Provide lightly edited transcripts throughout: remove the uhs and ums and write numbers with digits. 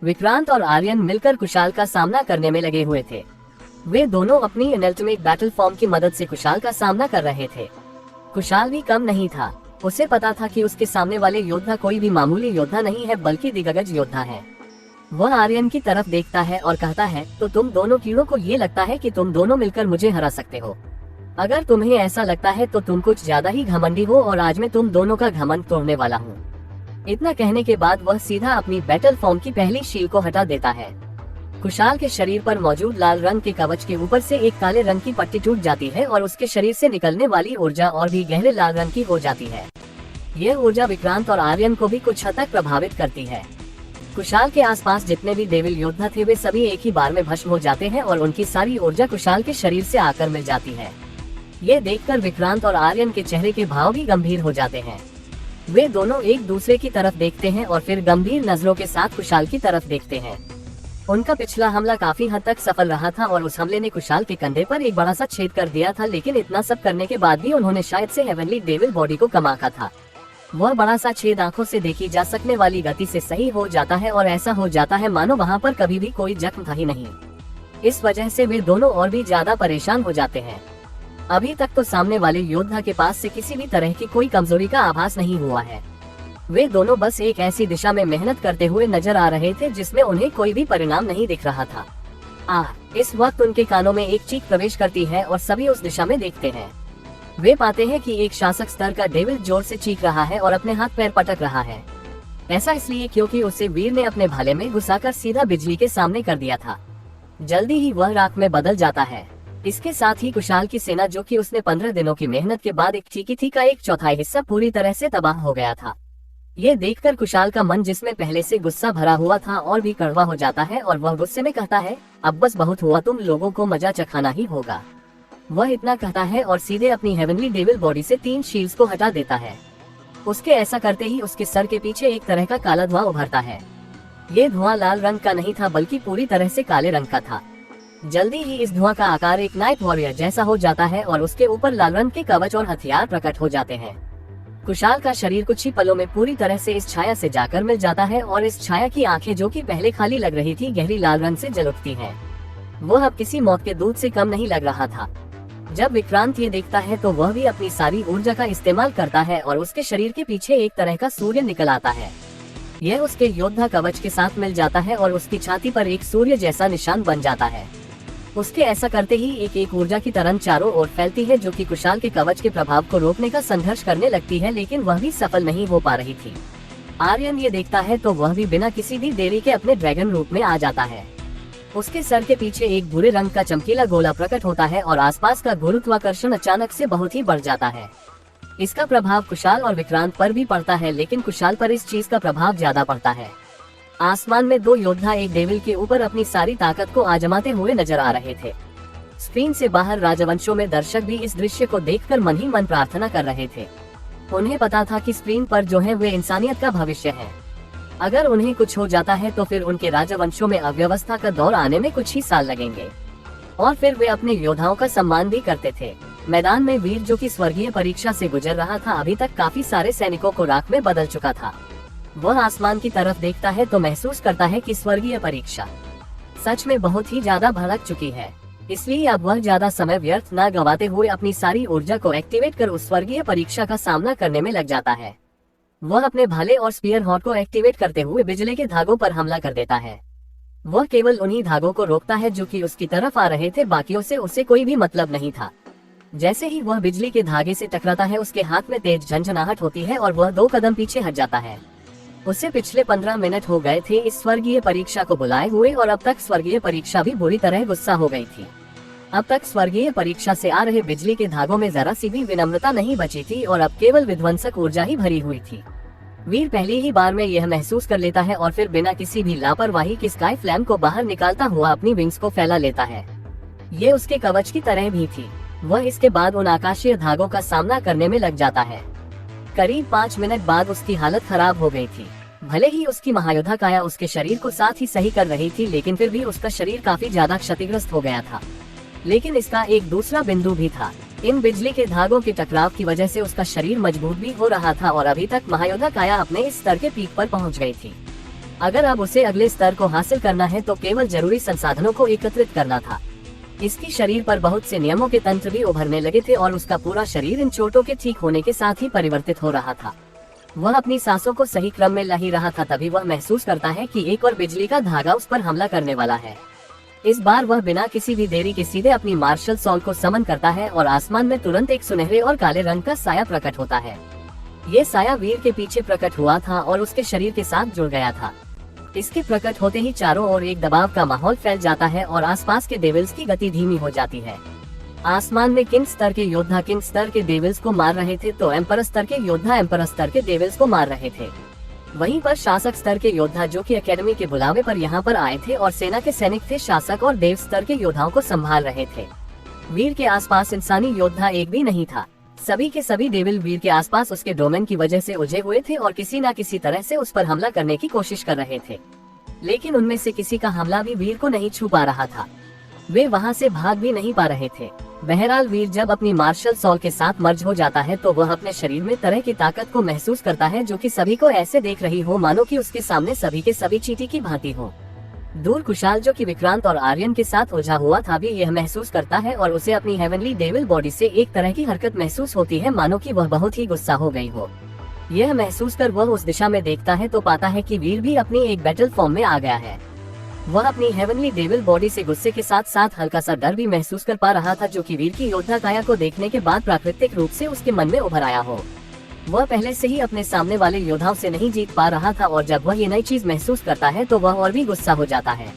विक्रांत और आर्यन मिलकर कुशाल का सामना करने में लगे हुए थे। वे दोनों अपनी अल्टीमेट बैटल फॉर्म की मदद से कुशाल का सामना कर रहे थे। कुशाल भी कम नहीं था। उसे पता था कि उसके सामने वाले योद्धा कोई भी मामूली योद्धा नहीं है बल्कि दिग्गज योद्धा है। वह आर्यन की तरफ देखता है और कहता है, तो तुम दोनों कीड़ों को ये लगता है कि तुम दोनों मिलकर मुझे हरा सकते हो। अगर तुम्हें ऐसा लगता है तो तुम कुछ ज्यादा ही घमंडी हो और आज मैं तुम दोनों का घमंड तोड़ने वाला हूँ। इतना कहने के बाद वह सीधा अपनी बैटल फॉर्म की पहली शील को हटा देता है। कुशाल के शरीर पर मौजूद लाल रंग के कवच के ऊपर से एक काले रंग की पट्टी टूट जाती है और उसके शरीर से निकलने वाली ऊर्जा और भी गहरे लाल रंग की हो जाती है। यह ऊर्जा विक्रांत और आर्यन को भी कुछ हद तक प्रभावित करती है। कुशाल के आसपास जितने भी डेविल योद्धा थे वे सभी एक ही बार में भस्म हो जाते हैं और उनकी सारी ऊर्जा कुशाल के शरीर से आकर मिल जाती है। ये देखकर विक्रांत और आर्यन के चेहरे के भाव भी गंभीर हो जाते हैं। वे दोनों एक दूसरे की तरफ देखते हैं और फिर गंभीर नजरों के साथ कुशाल की तरफ देखते हैं। उनका पिछला हमला काफी हद तक सफल रहा था और उस हमले ने कुशाल के कंधे पर एक बड़ा सा छेद कर दिया था, लेकिन इतना सब करने के बाद भी उन्होंने शायद से हेवनली डेविल बॉडी को कमाका था। वह बड़ा सा छेद आंखों से देखी जा सकने वाली गति से सही हो जाता है और ऐसा हो जाता है मानो वहाँ पर कभी भी कोई जख्म था ही नहीं। इस वजह से वे दोनों और भी ज्यादा परेशान हो जाते हैं। अभी तक तो सामने वाले योद्धा के पास से किसी भी तरह की कोई कमजोरी का आभास नहीं हुआ है। वे दोनों बस एक ऐसी दिशा में मेहनत करते हुए नजर आ रहे थे जिसमें उन्हें कोई भी परिणाम नहीं दिख रहा था। इस वक्त उनके कानों में एक चीख प्रवेश करती है और सभी उस दिशा में देखते हैं। वे पाते हैं कि एक शासक स्तर का डेविल जोर से चीख रहा है और अपने हाथ पैर पटक रहा है। ऐसा इसलिए क्योंकि उसे वीर ने अपने भाले में घुसाकर सीधा बिजली के सामने कर दिया था। जल्दी ही वह राख में बदल जाता है। इसके साथ ही कुशाल की सेना, जो कि उसने 15 दिनों की मेहनत के बाद एक चीकी थी, का 1/4 हिस्सा पूरी तरह से तबाह हो गया था। ये देखकर कुशाल का मन, जिसमें पहले से गुस्सा भरा हुआ था, और भी कड़वा हो जाता है और वह गुस्से में कहता है, अब बस बहुत हुआ, तुम लोगों को मजा चखाना ही होगा। वह इतना कहता है और सीधे अपनी हेवनली डेविल बॉडी से 3 शील्ड्स को हटा देता है। उसके ऐसा करते ही उसके सर के पीछे एक तरह का काला धुआं उभरता है। ये धुआं लाल रंग का नहीं था बल्कि पूरी तरह से काले रंग का था। जल्दी ही इस धुआं का आकार एक नाइट वॉरियर जैसा हो जाता है और उसके ऊपर लाल रंग के कवच और हथियार प्रकट हो जाते हैं। कुशाल का शरीर कुछ ही पलों में पूरी तरह से इस छाया से जाकर मिल जाता है और इस छाया की आंखें, जो कि पहले खाली लग रही थी, गहरी लाल रंग से जल उठती हैं। वह अब किसी मौत के दूत से कम नहीं लग रहा था। जब विक्रांत ये देखता है तो वह भी अपनी सारी ऊर्जा का इस्तेमाल करता है और उसके शरीर के पीछे एक तरह का सूर्य निकल आता है। यह उसके योद्धा कवच के साथ मिल जाता है और उसकी छाती पर एक सूर्य जैसा निशान बन जाता है। उसके ऐसा करते ही एक एक ऊर्जा की तरंग चारों ओर फैलती है, जो कि कुशाल के कवच के प्रभाव को रोकने का संघर्ष करने लगती है, लेकिन वह भी सफल नहीं हो पा रही थी। आर्यन ये देखता है तो वह भी बिना किसी भी देरी के अपने ड्रैगन रूप में आ जाता है। उसके सर के पीछे एक भूरे रंग का चमकीला गोला प्रकट होता है और आसपास का गुरुत्वाकर्षण अचानक से बहुत ही बढ़ जाता है। इसका प्रभाव कुशाल और विक्रांत पर भी पड़ता है, लेकिन कुशाल पर इस चीज का प्रभाव ज्यादा पड़ता है। आसमान में 2 योद्धा एक डेविल के ऊपर अपनी सारी ताकत को आजमाते हुए नजर आ रहे थे। स्क्रीन से बाहर राजवंशों में दर्शक भी इस दृश्य को देखकर मन ही मन प्रार्थना कर रहे थे। उन्हें पता था कि स्क्रीन पर जो है वे इंसानियत का भविष्य है। अगर उन्हें कुछ हो जाता है तो फिर उनके राजवंशों में अव्यवस्था का दौर आने में कुछ ही साल लगेंगे। और फिर वे अपने योद्धाओं का सम्मान भी करते थे। मैदान में वीर, जो कि स्वर्गीय परीक्षा से गुजर रहा था, अभी तक काफी सारे सैनिकों को राख में बदल चुका था। वह आसमान की तरफ देखता है तो महसूस करता है कि स्वर्गीय परीक्षा सच में बहुत ही ज्यादा भड़क चुकी है। इसलिए अब वह ज्यादा समय व्यर्थ न गवाते हुए अपनी सारी ऊर्जा को एक्टिवेट कर उस स्वर्गीय परीक्षा का सामना करने में लग जाता है। वह अपने भाले और स्पीयर हॉर्न को एक्टिवेट करते हुए बिजली के धागों पर हमला कर देता है। वह केवल उन्हीं धागों को रोकता है जो कि उसकी तरफ आ रहे थे, बाकियों से उसे कोई भी मतलब नहीं था। जैसे ही वह बिजली के धागे से टकराता है, उसके हाथ में तेज झंझनाहट होती है और वह 2 कदम पीछे हट जाता है। उसे पिछले 15 मिनट हो गए थे इस स्वर्गीय परीक्षा को बुलाए हुए और अब तक स्वर्गीय परीक्षा भी बुरी तरह गुस्सा हो गई थी। अब तक स्वर्गीय परीक्षा से आ रहे बिजली के धागों में जरा सी भी विनम्रता नहीं बची थी और अब केवल विध्वंसक ऊर्जा ही भरी हुई थी। वीर पहली ही बार में यह महसूस कर लेता है और फिर बिना किसी भी लापरवाही के स्काई फ्लैम को बाहर निकालता हुआ अपनी विंग्स को फैला लेता है। ये उसके कवच की तरह भी थी। वह इसके बाद उन आकाशीय धागों का सामना करने में लग जाता है। करीब 5 मिनट बाद उसकी हालत खराब हो गई थी। भले ही उसकी महायोद्धा काया उसके शरीर को साथ ही सही कर रही थी, लेकिन फिर भी उसका शरीर काफी ज्यादा क्षतिग्रस्त हो गया था। लेकिन इसका एक दूसरा बिंदु भी था। इन बिजली के धागों के टकराव की वजह से उसका शरीर मजबूत भी हो रहा था और अभी तक महायोद्धा काया अपने इस स्तर के पीक पर पहुंच गई थी। अगर अब उसे अगले स्तर को हासिल करना है तो केवल जरूरी संसाधनों को एकत्रित करना था। इसकी शरीर पर बहुत से नियमों के तंत्र भी उभरने लगे थे और उसका पूरा शरीर इन चोटों के ठीक होने के साथ ही परिवर्तित हो रहा था। वह अपनी सांसों को सही क्रम में ला ही रहा था, तभी वह महसूस करता है कि एक और बिजली का धागा उस पर हमला करने वाला है। इस बार वह बिना किसी भी देरी के सीधे अपनी मार्शल सॉल्ट को समन करता है और आसमान में तुरंत एक सुनहरे और काले रंग का साया प्रकट होता है। ये साया वीर के पीछे प्रकट हुआ था और उसके शरीर के साथ जुड़ गया था। इसके प्रकट होते ही चारों ओर एक दबाव का माहौल फैल जाता है और आसपास के डेविल्स की गति धीमी हो जाती है। आसमान में किंग स्तर के योद्धा किंग स्तर के डेविल्स को मार रहे थे तो एम्पर स्तर के योद्धा एम्पर स्तर के डेविल्स को मार रहे थे। वहीं पर शासक स्तर के योद्धा जो कि एकेडमी के बुलावे पर यहाँ पर आए थे और सेना के सैनिक थे, शासक और देव स्तर के योद्धाओं को संभाल रहे थे। वीर के आसपास इंसानी योद्धा एक भी नहीं था। सभी के सभी डेविल वीर के आसपास उसके डोमेन की वजह से उलझे हुए थे और किसी न किसी तरह से उस पर हमला करने की कोशिश कर रहे थे, लेकिन उनमें से किसी का हमला भी वीर को नहीं छू पा रहा था। वे वहां से भाग भी नहीं पा रहे थे। बहरहाल वीर जब अपनी मार्शल सॉल्ट के साथ मर्ज हो जाता है तो वह अपने शरीर में तरह की ताकत को महसूस करता है जो कि सभी को ऐसे देख रही हो मानो कि उसके सामने सभी के सभी चींटी की भांति हो। दूर कुशाल जो कि विक्रांत और आर्यन के साथ उलझा हुआ था भी यह महसूस करता है और उसे अपनी हेवनली डेविल बॉडी से एक तरह की हरकत महसूस होती है मानो कि वह बहुत ही गुस्सा हो गई हो। यह महसूस कर वह उस दिशा में देखता है तो पाता है कि वीर भी अपनी एक बैटल फॉर्म में आ गया है। वह अपनी हेवनली डेविल बॉडी से गुस्से के साथ साथ हल्का सा डर भी महसूस कर पा रहा था जो कि वीर की योद्धा काया को देखने के बाद प्राकृतिक रूप से उसके मन में उभर आया हो। वह पहले से ही अपने सामने वाले योद्धाओं से नहीं जीत पा रहा था और जब वह ये नई चीज महसूस करता है तो वह और भी गुस्सा हो जाता है।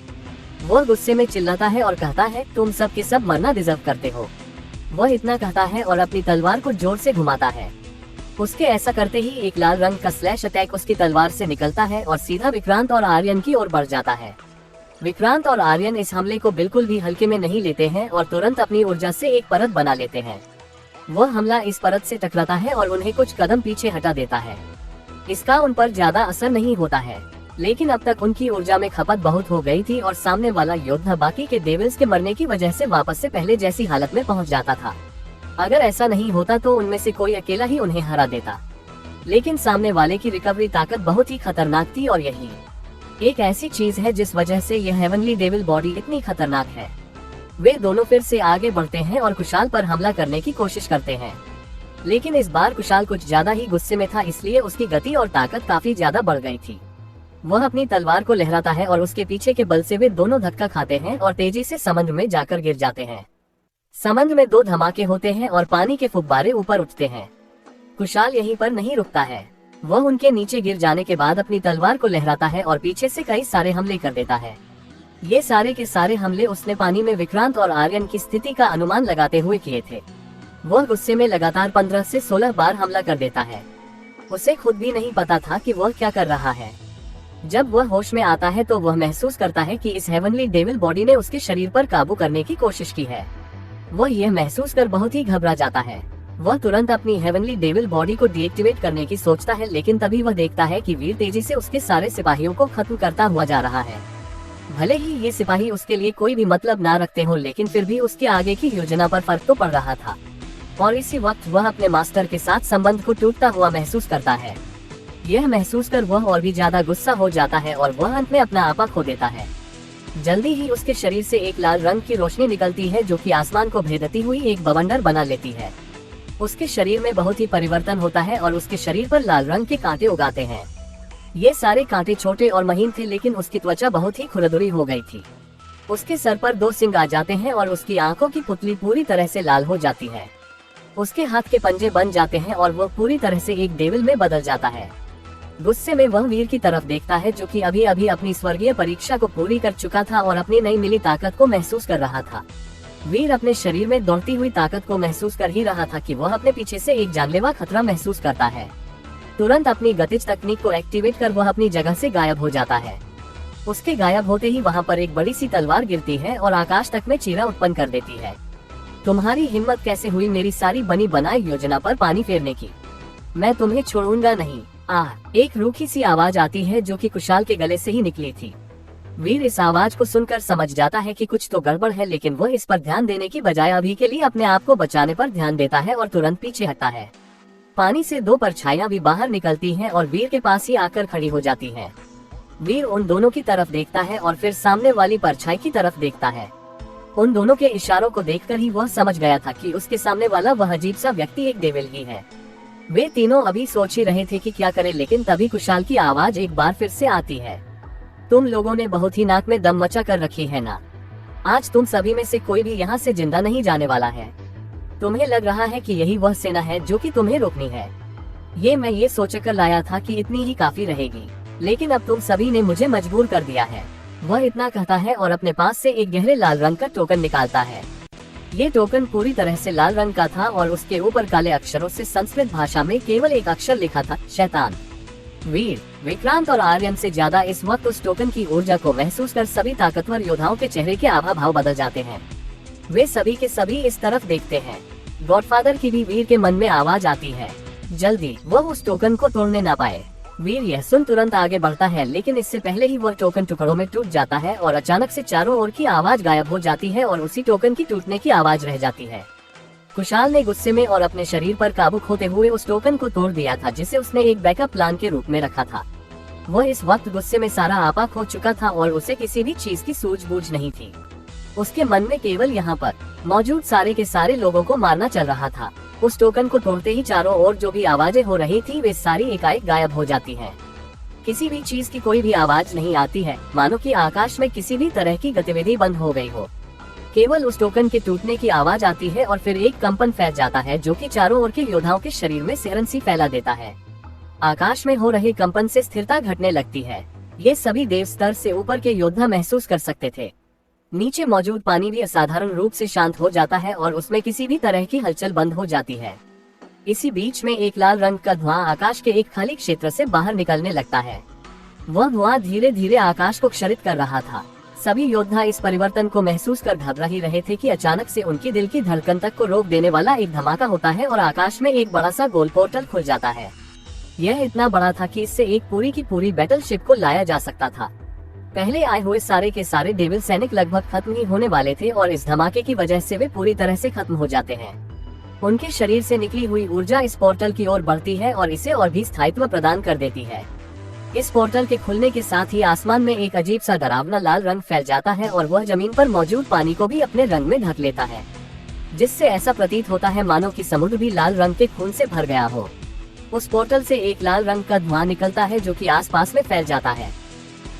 वह गुस्से में चिल्लाता है और कहता है, तुम सब के सब मरना डिजर्व करते हो। वह इतना कहता है और अपनी तलवार को जोर से घुमाता है। उसके ऐसा करते ही एक लाल रंग का स्लैश अटैक उसकी तलवार से निकलता है और सीधा विक्रांत और आर्यन की ओर बढ़ जाता है। विक्रांत और आर्यन इस हमले को बिल्कुल भी हल्के में नहीं लेते हैं और तुरंत अपनी ऊर्जा से एक परत बना लेते हैं। वह हमला इस परत से टकराता है और उन्हें कुछ कदम पीछे हटा देता है। इसका उन पर ज्यादा असर नहीं होता है, लेकिन अब तक उनकी ऊर्जा में खपत बहुत हो गई थी और सामने वाला योद्धा बाकी के डेविल्स के मरने की वजह से वापस से पहले जैसी हालत में पहुंच जाता था। अगर ऐसा नहीं होता तो उनमें से कोई अकेला ही उन्हें हरा देता, लेकिन सामने वाले की रिकवरी ताकत बहुत ही खतरनाक थी और यही एक ऐसी चीज है जिस वजह से यह हेवनली डेविल बॉडी इतनी खतरनाक है। वे दोनों फिर से आगे बढ़ते हैं और कुशाल पर हमला करने की कोशिश करते हैं, लेकिन इस बार कुशाल कुछ ज्यादा ही गुस्से में था, इसलिए उसकी गति और ताकत काफी ज्यादा बढ़ गई थी। वह अपनी तलवार को लहराता है और उसके पीछे के बल से वे दोनों धक्का खाते हैं और तेजी से समुद्र में जाकर गिर जाते हैं। समुद्र में 2 धमाके होते हैं और पानी के फुब्बारे ऊपर उठते हैं। कुशाल यहीं पर नहीं रुकता है। वह उनके नीचे गिर जाने के बाद अपनी तलवार को लहराता है और पीछे से कई सारे हमले कर देता है। ये सारे के सारे हमले उसने पानी में विक्रांत और आर्यन की स्थिति का अनुमान लगाते हुए किए थे। वह गुस्से में लगातार 15 से 16 बार हमला कर देता है। उसे खुद भी नहीं पता था कि वह क्या कर रहा है। जब वह होश में आता है तो वह महसूस करता है कि इस हेवनली डेविल बॉडी ने उसके शरीर पर काबू करने की कोशिश की है। वह यह महसूस कर बहुत ही घबरा जाता है। वह तुरंत अपनी हेवनली डेविल बॉडी को डीएक्टिवेट करने की सोचता है, लेकिन तभी वह देखता है कि वीर तेजी से उसके सारे सिपाहियों को खत्म करता हुआ जा रहा है। भले ही ये सिपाही उसके लिए कोई भी मतलब ना रखते हो, लेकिन फिर भी उसके आगे की योजना पर फर्क तो पड़ रहा था और इसी वक्त वह अपने मास्टर के साथ संबंध को टूटता हुआ महसूस करता है। यह महसूस कर वह और भी ज्यादा गुस्सा हो जाता है और वह अंत में अपना आपा खो देता है। जल्दी ही उसके शरीर से एक लाल रंग की रोशनी निकलती है जो कि आसमान को भेदती हुई एक बवंडर बना लेती है। उसके शरीर में बहुत ही परिवर्तन होता है और उसके शरीर पर लाल रंग के कांटे उगाते हैं। ये सारे कांटे छोटे और महीन थे, लेकिन उसकी त्वचा बहुत ही खुरदुरी हो गई थी। उसके सर पर 2 सिंग आ जाते हैं और उसकी आंखों की पुतली पूरी तरह से लाल हो जाती है। उसके हाथ के पंजे बन जाते हैं और वह पूरी तरह से एक डेविल में बदल जाता है। गुस्से में वह वीर की तरफ देखता है जो कि अभी अभी अपनी स्वर्गीय परीक्षा को पूरी कर चुका था और अपनी नई मिली ताकत को महसूस कर रहा था। वीर अपने शरीर में दौड़ती हुई ताकत को महसूस कर ही रहा था कि वह अपने पीछे से एक जानलेवा खतरा महसूस करता है। तुरंत अपनी गतिज तकनीक को एक्टिवेट कर वह अपनी जगह से गायब हो जाता है। उसके गायब होते ही वहाँ पर एक बड़ी सी तलवार गिरती है और आकाश तक में चीरा उत्पन्न कर देती है। तुम्हारी हिम्मत कैसे हुई मेरी सारी बनी बनाई योजना पर पानी फेरने की? मैं तुम्हें छोड़ूंगा नहीं। एक रूखी सी आवाज आती है जो कि कुशाल के गले से ही निकली थी। वीर इस आवाज को सुनकर समझ जाता है कि कुछ तो गड़बड़ है, लेकिन वह इस पर ध्यान देने की बजाय अभी के लिए अपने आप को बचाने पर ध्यान देता है और तुरंत पीछे हटता है। पानी से 2 परछाइयां भी बाहर निकलती हैं और वीर के पास ही आकर खड़ी हो जाती हैं। वीर उन दोनों की तरफ देखता है और फिर सामने वाली परछाई की तरफ देखता है। उन दोनों के इशारों को देखकर ही वह समझ गया था कि उसके सामने वाला वह अजीब सा व्यक्ति एक डेविल ही है। वे तीनों अभी सोच ही रहे थे कि क्या करें, लेकिन तभी कुशाल की आवाज एक बार फिर से आती है। तुम लोगों ने बहुत ही नाक में दम मचा कर रखी है ना। आज तुम सभी में से कोई भी यहाँ से जिंदा नहीं जाने वाला है। तुम्हें लग रहा है कि यही वह सेना है जो कि तुम्हें रोकनी है। मैं सोचकर लाया था कि इतनी ही काफी रहेगी, लेकिन अब तुम सभी ने मुझे मजबूर कर दिया है। वह इतना कहता है और अपने पास से एक गहरे लाल रंग का टोकन निकालता है। ये टोकन पूरी तरह से लाल रंग का था और उसके ऊपर काले अक्षरों से संस्कृत भाषा में केवल एक अक्षर लिखा था, शैतान। वीर, विक्रांत और आर्यन से ज्यादा इस वक्त उस टोकन की ऊर्जा को महसूस कर सभी ताकतवर योद्धाओं के चेहरे के आभा भाव बदल जाते हैं। वे सभी के सभी इस तरफ देखते हैं। गॉडफादर की भी वीर के मन में आवाज आती है, जल्दी वह उस टोकन को तोड़ने ना पाए। वीर यह सुन तुरंत आगे बढ़ता है, लेकिन इससे पहले ही वह टोकन टुकड़ों में टूट जाता है और अचानक से चारों ओर की आवाज गायब हो जाती है और उसी टोकन की टूटने की आवाज रह जाती है। कुशाल ने गुस्से में और अपने शरीर पर काबू खोते हुए उस टोकन को तोड़ दिया था, जिसे उसने एक बैकअप प्लान के रूप में रखा था। वह इस वक्त गुस्से में सारा आपा खो चुका था और उसे किसी भी चीज की सूझबूझ नहीं थी। उसके मन में केवल यहाँ पर मौजूद सारे के सारे लोगों को मारना चल रहा था। उस टोकन को तोड़ते ही चारों ओर जो भी आवाजें हो रही थी वे सारी एकाएक गायब हो जाती हैं। किसी भी चीज की कोई भी आवाज नहीं आती है, मानो कि आकाश में किसी भी तरह की गतिविधि बंद हो गई हो। केवल उस टोकन के टूटने की आवाज आती है और फिर एक कंपन फैल जाता है जो कि चारों ओर के योद्धाओं के शरीर में सिहरन सी फैला देता है। आकाश में हो रहे कंपन से स्थिरता घटने लगती है। ये सभी देव स्तर से ऊपर के योद्धा महसूस कर सकते थे। नीचे मौजूद पानी भी असाधारण रूप से शांत हो जाता है और उसमें किसी भी तरह की हलचल बंद हो जाती है। इसी बीच में एक लाल रंग का धुआं आकाश के एक खाली क्षेत्र से बाहर निकलने लगता है। वह धुआं धीरे धीरे आकाश को क्षरित कर रहा था। सभी योद्धा इस परिवर्तन को महसूस कर घबरा ही रहे थे कि अचानक से उनकी दिल की धड़कन तक को रोक देने वाला एक धमाका होता है और आकाश में एक बड़ा सा गोल पोर्टल खुल जाता है। यह इतना बड़ा था कि इससे एक पूरी की पूरी बैटलशिप को लाया जा सकता था। पहले आए हुए सारे के सारे डेविल सैनिक लगभग खत्म ही होने वाले थे और इस धमाके की वजह से वे पूरी तरह से खत्म हो जाते हैं। उनके शरीर से निकली हुई ऊर्जा इस पोर्टल की ओर बढ़ती है और इसे और भी स्थायित्व प्रदान कर देती है। इस पोर्टल के खुलने के साथ ही आसमान में एक अजीब सा डरावना लाल रंग फैल जाता है और वह जमीन पर मौजूद पानी को भी अपने रंग में ढक लेता है, जिससे ऐसा प्रतीत होता है मानो कि समुद्र भी लाल रंग के खून से भर गया हो। उस पोर्टल से एक लाल रंग का धुआं निकलता है जो कि आसपास में फैल जाता है।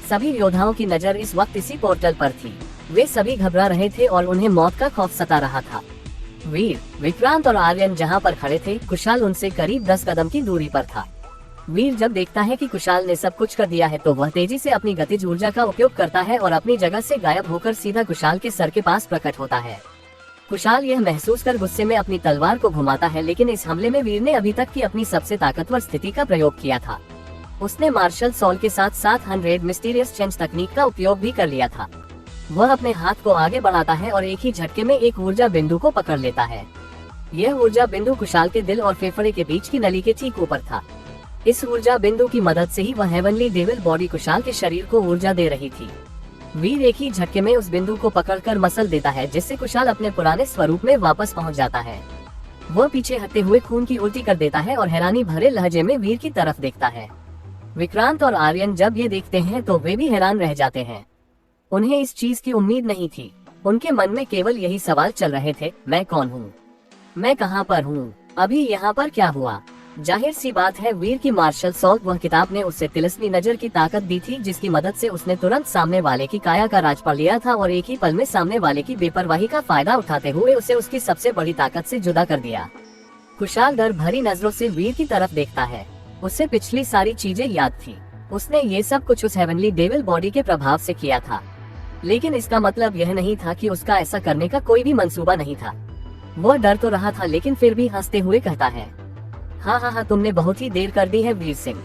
सभी योद्धाओं की नजर इस वक्त इसी पोर्टल पर थी। वे सभी घबरा रहे थे और उन्हें मौत का खौफ सता रहा था। वीर, विक्रांत और आर्यन जहां पर खड़े थे, कुशाल उनसे करीब 10 कदम की दूरी पर था। वीर जब देखता है कि कुशाल ने सब कुछ कर दिया है तो वह तेजी से अपनी गतिज ऊर्जा का उपयोग करता है और अपनी जगह से गायब होकर सीधा कुशाल के सर के पास प्रकट होता है। कुशाल यह महसूस कर गुस्से में अपनी तलवार को घुमाता है, लेकिन इस हमले में वीर ने अभी तक की अपनी सबसे ताकतवर स्थिति का प्रयोग किया था। उसने मार्शल सॉल के साथ 700 मिस्टीरियस चेंज तकनीक का उपयोग भी कर लिया था। वह अपने हाथ को आगे बढ़ाता है और एक ही झटके में एक ऊर्जा बिंदु को पकड़ लेता है। यह ऊर्जा बिंदु कुशाल के दिल और फेफड़े के बीच की नली के ठीक ऊपर था। इस ऊर्जा बिंदु की मदद से ही वह हेवनली डेविल बॉडी कुशाल के शरीर को ऊर्जा दे रही थी। वीर एक ही झटके में उस बिंदु को पकड़कर मसल देता है, जिससे कुशाल अपने पुराने स्वरूप में वापस पहुंच जाता है। वह पीछे हटते हुए खून की उल्टी कर देता है और हैरानी भरे लहजे में वीर की तरफ देखता है। विक्रांत और आर्यन जब ये देखते हैं तो वे भी हैरान रह जाते हैं। उन्हें इस चीज की उम्मीद नहीं थी। उनके मन में केवल यही सवाल चल रहे थे, मैं कौन हूँ, मैं कहाँ पर हूँ, अभी यहाँ पर क्या हुआ। जाहिर सी बात है, वीर की मार्शल सॉल्ट वह किताब ने उससे तिलस्मी नजर की ताकत दी थी, जिसकी मदद से उसने तुरंत सामने वाले की काया का राज पढ़ लिया था और एक ही पल में सामने वाले की बेपरवाही का फायदा उठाते हुए उसे उसकी सबसे बड़ी ताकत से जुदा कर दिया। कुशाल डर भरी नजरों से वीर की तरफ देखता है। उसे पिछली सारी चीजें याद थी। उसने ये सब कुछ उस हेवनली डेविल बॉडी के प्रभाव से किया था, लेकिन इसका मतलब यह नहीं था कि उसका ऐसा करने का कोई भी मंसूबा नहीं था। वह डर तो रहा था, लेकिन फिर भी हंसते हुए कहता है, हाँ, तुमने बहुत ही देर कर दी है वीर सिंह।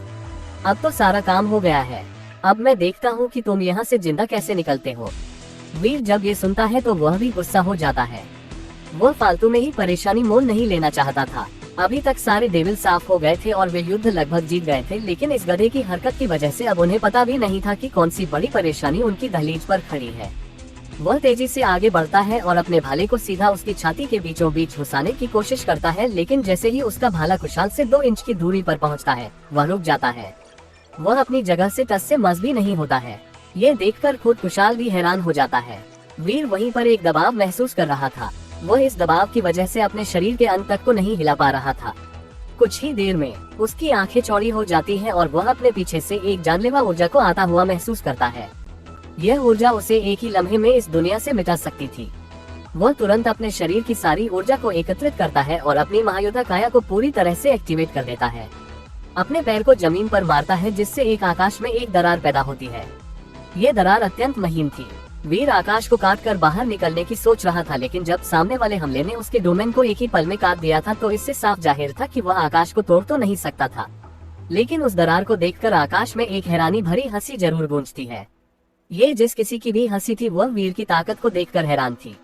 अब तो सारा काम हो गया है। अब मैं देखता हूँ कि तुम यहाँ से जिंदा कैसे निकलते हो। वीर जब ये सुनता है तो वह भी गुस्सा हो जाता है। वह फालतू में ही परेशानी मोल नहीं लेना चाहता था। अभी तक सारे डेविल साफ हो गए थे और वे युद्ध लगभग जीत गए थे, लेकिन इस गधे की हरकत की वजह से अब उन्हें पता भी नहीं था कि कौन सी बड़ी परेशानी उनकी दहलीज पर खड़ी है। वह तेजी से आगे बढ़ता है और अपने भाले को सीधा उसकी छाती के बीचों बीच घुसाने की कोशिश करता है, लेकिन जैसे ही उसका भाला कुशाल से 2 इंच की दूरी पर पहुंचता है, वह रुक जाता है। वह अपनी जगह से टस से मस भी नहीं होता है। ये देखकर खुद कुशाल भी हैरान हो जाता है। वीर वहीं पर एक दबाव महसूस कर रहा था। वह इस दबाव की वजह से अपने शरीर के अंत तक को नहीं हिला पा रहा था। कुछ ही देर में उसकी आंखें चौड़ी हो जाती हैं और वह अपने पीछे से एक जानलेवा ऊर्जा को आता हुआ महसूस करता है। यह ऊर्जा उसे एक ही लम्हे में इस दुनिया से मिटा सकती थी। वह तुरंत अपने शरीर की सारी ऊर्जा को एकत्रित करता है और अपनी महायोद्धा काया को पूरी तरह से एक्टिवेट कर देता है। अपने पैर को जमीन पर मारता है, जिससे एक आकाश में एक दरार पैदा होती है। ये दरार अत्यंत महीन थी। वीर आकाश को काट कर बाहर निकलने की सोच रहा था, लेकिन जब सामने वाले हमले ने उसके डोमेन को एक ही पल में काट दिया था तो इससे साफ जाहिर था कि वह आकाश को तोड़ तो नहीं सकता था। लेकिन उस दरार को देखकर आकाश में एक हैरानी भरी हंसी जरूर गूंजती है। ये जिस किसी की भी हंसी थी वह वीर की ताकत को देखकर हैरान थी।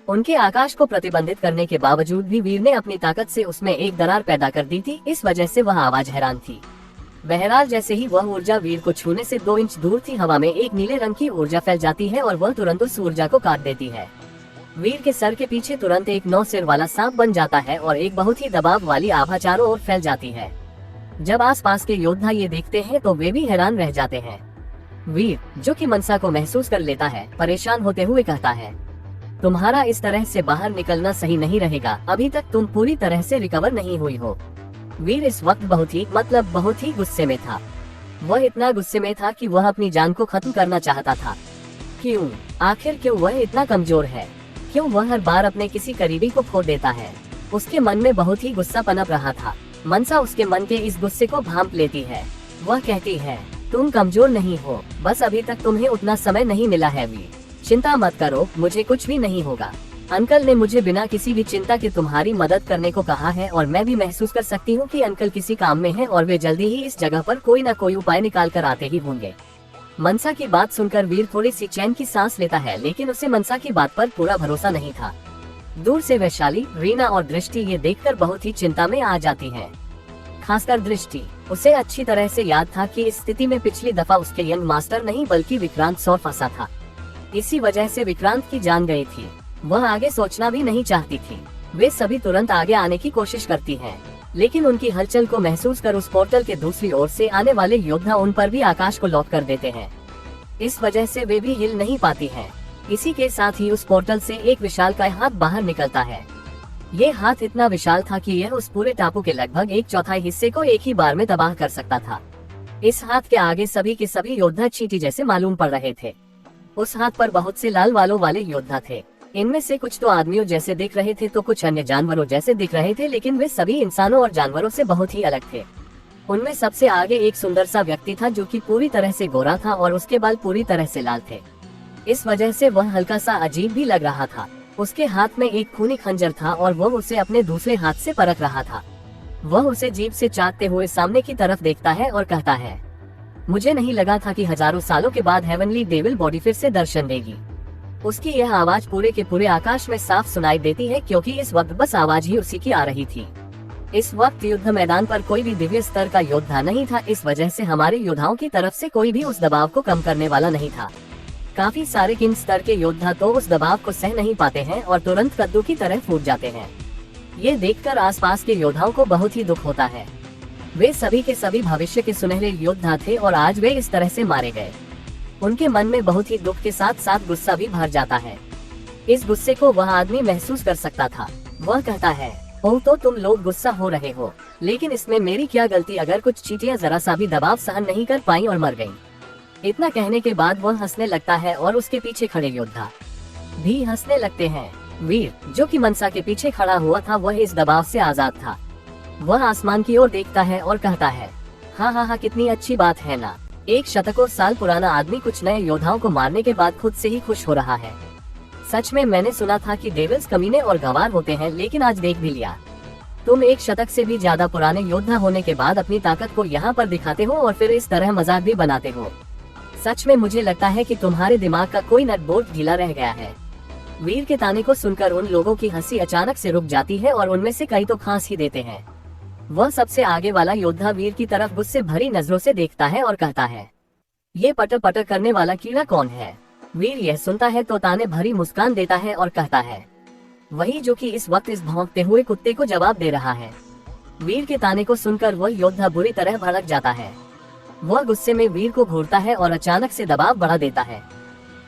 उनके आकाश को प्रतिबंधित करने के बावजूद भी वीर ने अपनी ताकत से उसमें एक दरार पैदा कर दी थी। इस वजह से वह आवाज हैरान थी। बहरहाल जैसे ही वह ऊर्जा वीर को छूने से 2 इंच दूर थी, हवा में एक नीले रंग की ऊर्जा फैल जाती है और वह तुरंत उस ऊर्जा को काट देती है। वीर के सर के पीछे तुरंत एक 9 सिर वाला सांप बन जाता है और एक बहुत ही दबाव वाली आभा चारों ओर फैल जाती है। जब आसपास के योद्धा ये देखते हैं तो वे भी हैरान रह जाते हैं। वीर, जो कि मनसा को महसूस कर लेता है, परेशान होते हुए कहता है, तुम्हारा इस तरह से बाहर निकलना सही नहीं रहेगा। अभी तक तुम पूरी तरह से रिकवर नहीं हुई हो। वीर इस वक्त बहुत ही गुस्से में था। वह इतना गुस्से में था कि वह अपनी जान को खत्म करना चाहता था। क्यों? आखिर क्यों वह इतना कमजोर है? क्यों वह हर बार अपने किसी करीबी को खो देता है? उसके मन में बहुत ही गुस्सा पनप रहा था। मनसा उसके मन के इस गुस्से को भांप लेती है। वह कहती है, तुम कमजोर नहीं हो, बस अभी तक तुम्हें उतना समय नहीं मिला है वीर। चिंता मत करो, मुझे कुछ भी नहीं होगा। अंकल ने मुझे बिना किसी भी चिंता के तुम्हारी मदद करने को कहा है और मैं भी महसूस कर सकती हूँ कि अंकल किसी काम में हैं और वे जल्दी ही इस जगह पर कोई न कोई उपाय निकाल कर आते ही होंगे। मनसा की बात सुनकर वीर थोड़ी सी चैन की सांस लेता है, लेकिन उसे मनसा की बात पर पूरा भरोसा नहीं था। दूर से वैशाली, रीना और दृष्टि ये देखकर बहुत ही चिंता में आ जाती है। खासकर दृष्टि। उसे अच्छी तरह से याद था कि इस स्थिति में पिछली दफा उसके यंग मास्टर नहीं बल्कि विक्रांत सौ फंसा था। इसी वजह से विक्रांत की जान गई थी। वह आगे सोचना भी नहीं चाहती थी। वे सभी तुरंत आगे आने की कोशिश करती हैं, लेकिन उनकी हलचल को महसूस कर उस पोर्टल के दूसरी ओर से आने वाले योद्धा उन पर भी आकाश को लॉक कर देते हैं। इस वजह से वे भी हिल नहीं पाती हैं। इसी के साथ ही उस पोर्टल से एक विशालकाय हाथ बाहर निकलता है। ये हाथ इतना विशाल था कि यह उस पूरे टापू के लगभग 1/4 हिस्से को एक ही बार में तबाह कर सकता था। इस हाथ के आगे सभी के सभी योद्धा चींटी जैसे मालूम पड़ रहे थे। उस हाथ पर बहुत से लाल बालों वाले योद्धा थे। इनमें से कुछ तो आदमियों जैसे दिख रहे थे तो कुछ अन्य जानवरों जैसे दिख रहे थे, लेकिन वे सभी इंसानों और जानवरों से बहुत ही अलग थे। उनमें सबसे आगे एक सुंदर सा व्यक्ति था जो कि पूरी तरह से गोरा था और उसके बाल पूरी तरह से लाल थे। इस वजह से वह हल्का सा अजीब भी लग रहा था। उसके हाथ में एक खूनी खंजर था और वह उसे अपने दूसरे हाथ से परख रहा था। वह उसे जीभ से चाटते हुए सामने की तरफ देखता है और कहता है, मुझे नहीं लगा था कि हजारों सालों के बाद हेवनली डेविल बॉडी फिर से दर्शन देगी। उसकी यह आवाज पूरे के पूरे आकाश में साफ सुनाई देती है, क्योंकि इस वक्त बस आवाज ही उसी की आ रही थी। इस वक्त युद्ध मैदान पर कोई भी दिव्य स्तर का योद्धा नहीं था। इस वजह से हमारे योद्धाओं की तरफ से कोई भी उस दबाव को कम करने वाला नहीं था। काफी सारे किंग स्तर के योद्धा तो उस दबाव को सह नहीं पाते हैं और तुरंत कद्दू की तरह फूट जाते हैं। ये देखकर आसपास के योद्धाओं को बहुत ही दुख होता है। वे सभी के सभी भविष्य के सुनहरे योद्धा थे और आज वे इस तरह से मारे गए। उनके मन में बहुत ही दुख के साथ साथ गुस्सा भी भर जाता है। इस गुस्से को वह आदमी महसूस कर सकता था। वह कहता है, ओह तो तुम लोग गुस्सा हो रहे हो, लेकिन इसमें मेरी क्या गलती? अगर कुछ चींटियां जरा सा भी दबाव सहन नहीं कर पाई और मर गईं। इतना कहने के बाद वह हंसने लगता है और उसके पीछे खड़े योद्धा भी हंसने लगते हैं। वीर, जो कि मनसा के पीछे खड़ा हुआ था, वह इस दबाव से आजाद था। वह आसमान की ओर देखता है और कहता है, हाँ, कितनी अच्छी बात है ना। एक शतकों साल पुराना आदमी कुछ नए योद्धाओं को मारने के बाद खुद से ही खुश हो रहा है। सच में मैंने सुना था कि डेविल्स कमीने और गंवार होते हैं, लेकिन आज देख भी लिया। तुम 1 शतक से भी ज्यादा पुराने योद्धा होने के बाद अपनी ताकत को यहाँ पर दिखाते हो और फिर इस तरह मजाक भी बनाते हो। सच में मुझे लगता है कि तुम्हारे दिमाग का कोई नट बोल्ट ढीला रह गया है। वीर के ताने को सुनकर उन लोगों की हंसी अचानक से रुक जाती है और उनमें से कई तो खांस ही देते हैं। वह सबसे आगे वाला योद्धा वीर की तरफ गुस्से भरी नजरों से देखता है और कहता है, ये पटर पटर करने वाला कीड़ा कौन है? वीर यह सुनता है तो ताने भरी मुस्कान देता है और कहता है, वही जो कि इस वक्त इस भौंकते हुए कुत्ते को जवाब दे रहा है। वीर के ताने को सुनकर वह योद्धा बुरी तरह भड़क जाता है। वह गुस्से में वीर को घूरता है और अचानक से दबाव बढ़ा देता है।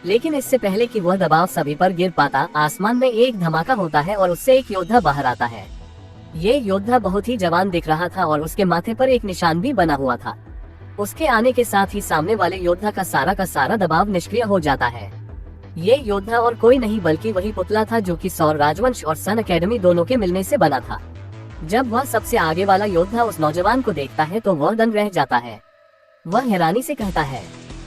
लेकिन इससे पहले कि वह दबाव सभी पर गिर पाता, आसमान में एक धमाका होता है और उससे एक योद्धा बाहर आता है। ये योद्धा बहुत ही जवान दिख रहा था और उसके माथे पर एक निशान भी बना हुआ था। उसके आने के साथ ही सामने वाले योद्धा का सारा दबाव निष्क्रिय हो जाता है। ये योद्धा और कोई नहीं बल्कि वही पुतला था जो कि सौर राजवंश और सन एकेडमी दोनों के मिलने से बना था। जब वह सबसे आगे वाला योद्धा उस नौजवान को देखता है तो वह दंग रह जाता है। वह हैरानी से कहता है,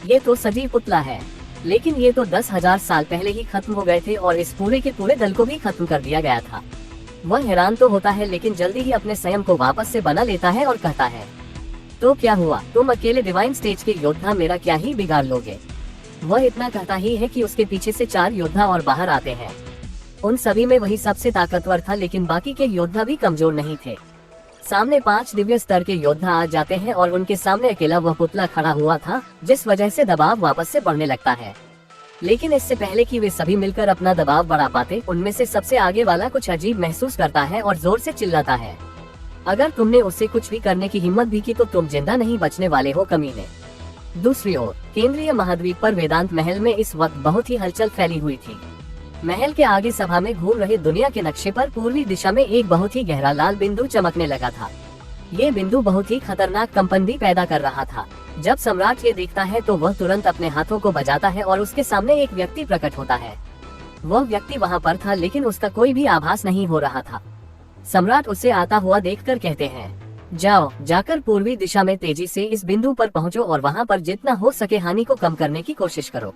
ये तो सजीव पुतला है, लेकिन ये तो 10,000 साल पहले ही खत्म हो गए थे और इस पूरे के पूरे दल को भी खत्म कर दिया गया था। वह हैरान तो होता है लेकिन जल्दी ही अपने संयम को वापस से बना लेता है और कहता है, तो क्या हुआ, तुम अकेले डिवाइन स्टेज के योद्धा मेरा क्या ही बिगाड़ लोगे। वह इतना कहता ही है कि उसके पीछे से 4 योद्धा और बाहर आते हैं। उन सभी में वही सबसे ताकतवर था, लेकिन बाकी के योद्धा भी कमजोर नहीं थे। सामने 5 दिव्य स्तर के योद्धा आ जाते हैं और उनके सामने अकेला वह पुतला खड़ा हुआ था, जिस वजह से दबाव वापस से बढ़ने लगता है। लेकिन इससे पहले कि वे सभी मिलकर अपना दबाव बढ़ा पाते, उनमें से सबसे आगे वाला कुछ अजीब महसूस करता है और जोर से चिल्लाता है, अगर तुमने उसे कुछ भी करने की हिम्मत भी की तो तुम जिंदा नहीं बचने वाले हो कमीने। दूसरी ओर केंद्रीय महाद्वीप पर वेदांत महल में इस वक्त बहुत ही हलचल फैली हुई थी। महल के आगे सभा में घूम रहे दुनिया के नक्शे पर पूर्वी दिशा में एक बहुत ही गहरा लाल बिंदु चमकने लगा था। ये बिंदु बहुत ही खतरनाक कंपन भी पैदा कर रहा था। जब सम्राट ये देखता है तो वह तुरंत अपने हाथों को बजाता है और उसके सामने एक व्यक्ति प्रकट होता है। वह व्यक्ति वहाँ पर था लेकिन उसका कोई भी आभास नहीं हो रहा था। सम्राट उसे आता हुआ देखकर कहते हैं, जाओ जाकर पूर्वी दिशा में तेजी से इस बिंदु पर पहुंचो और वहां पर जितना हो सके हानि को कम करने की कोशिश करो।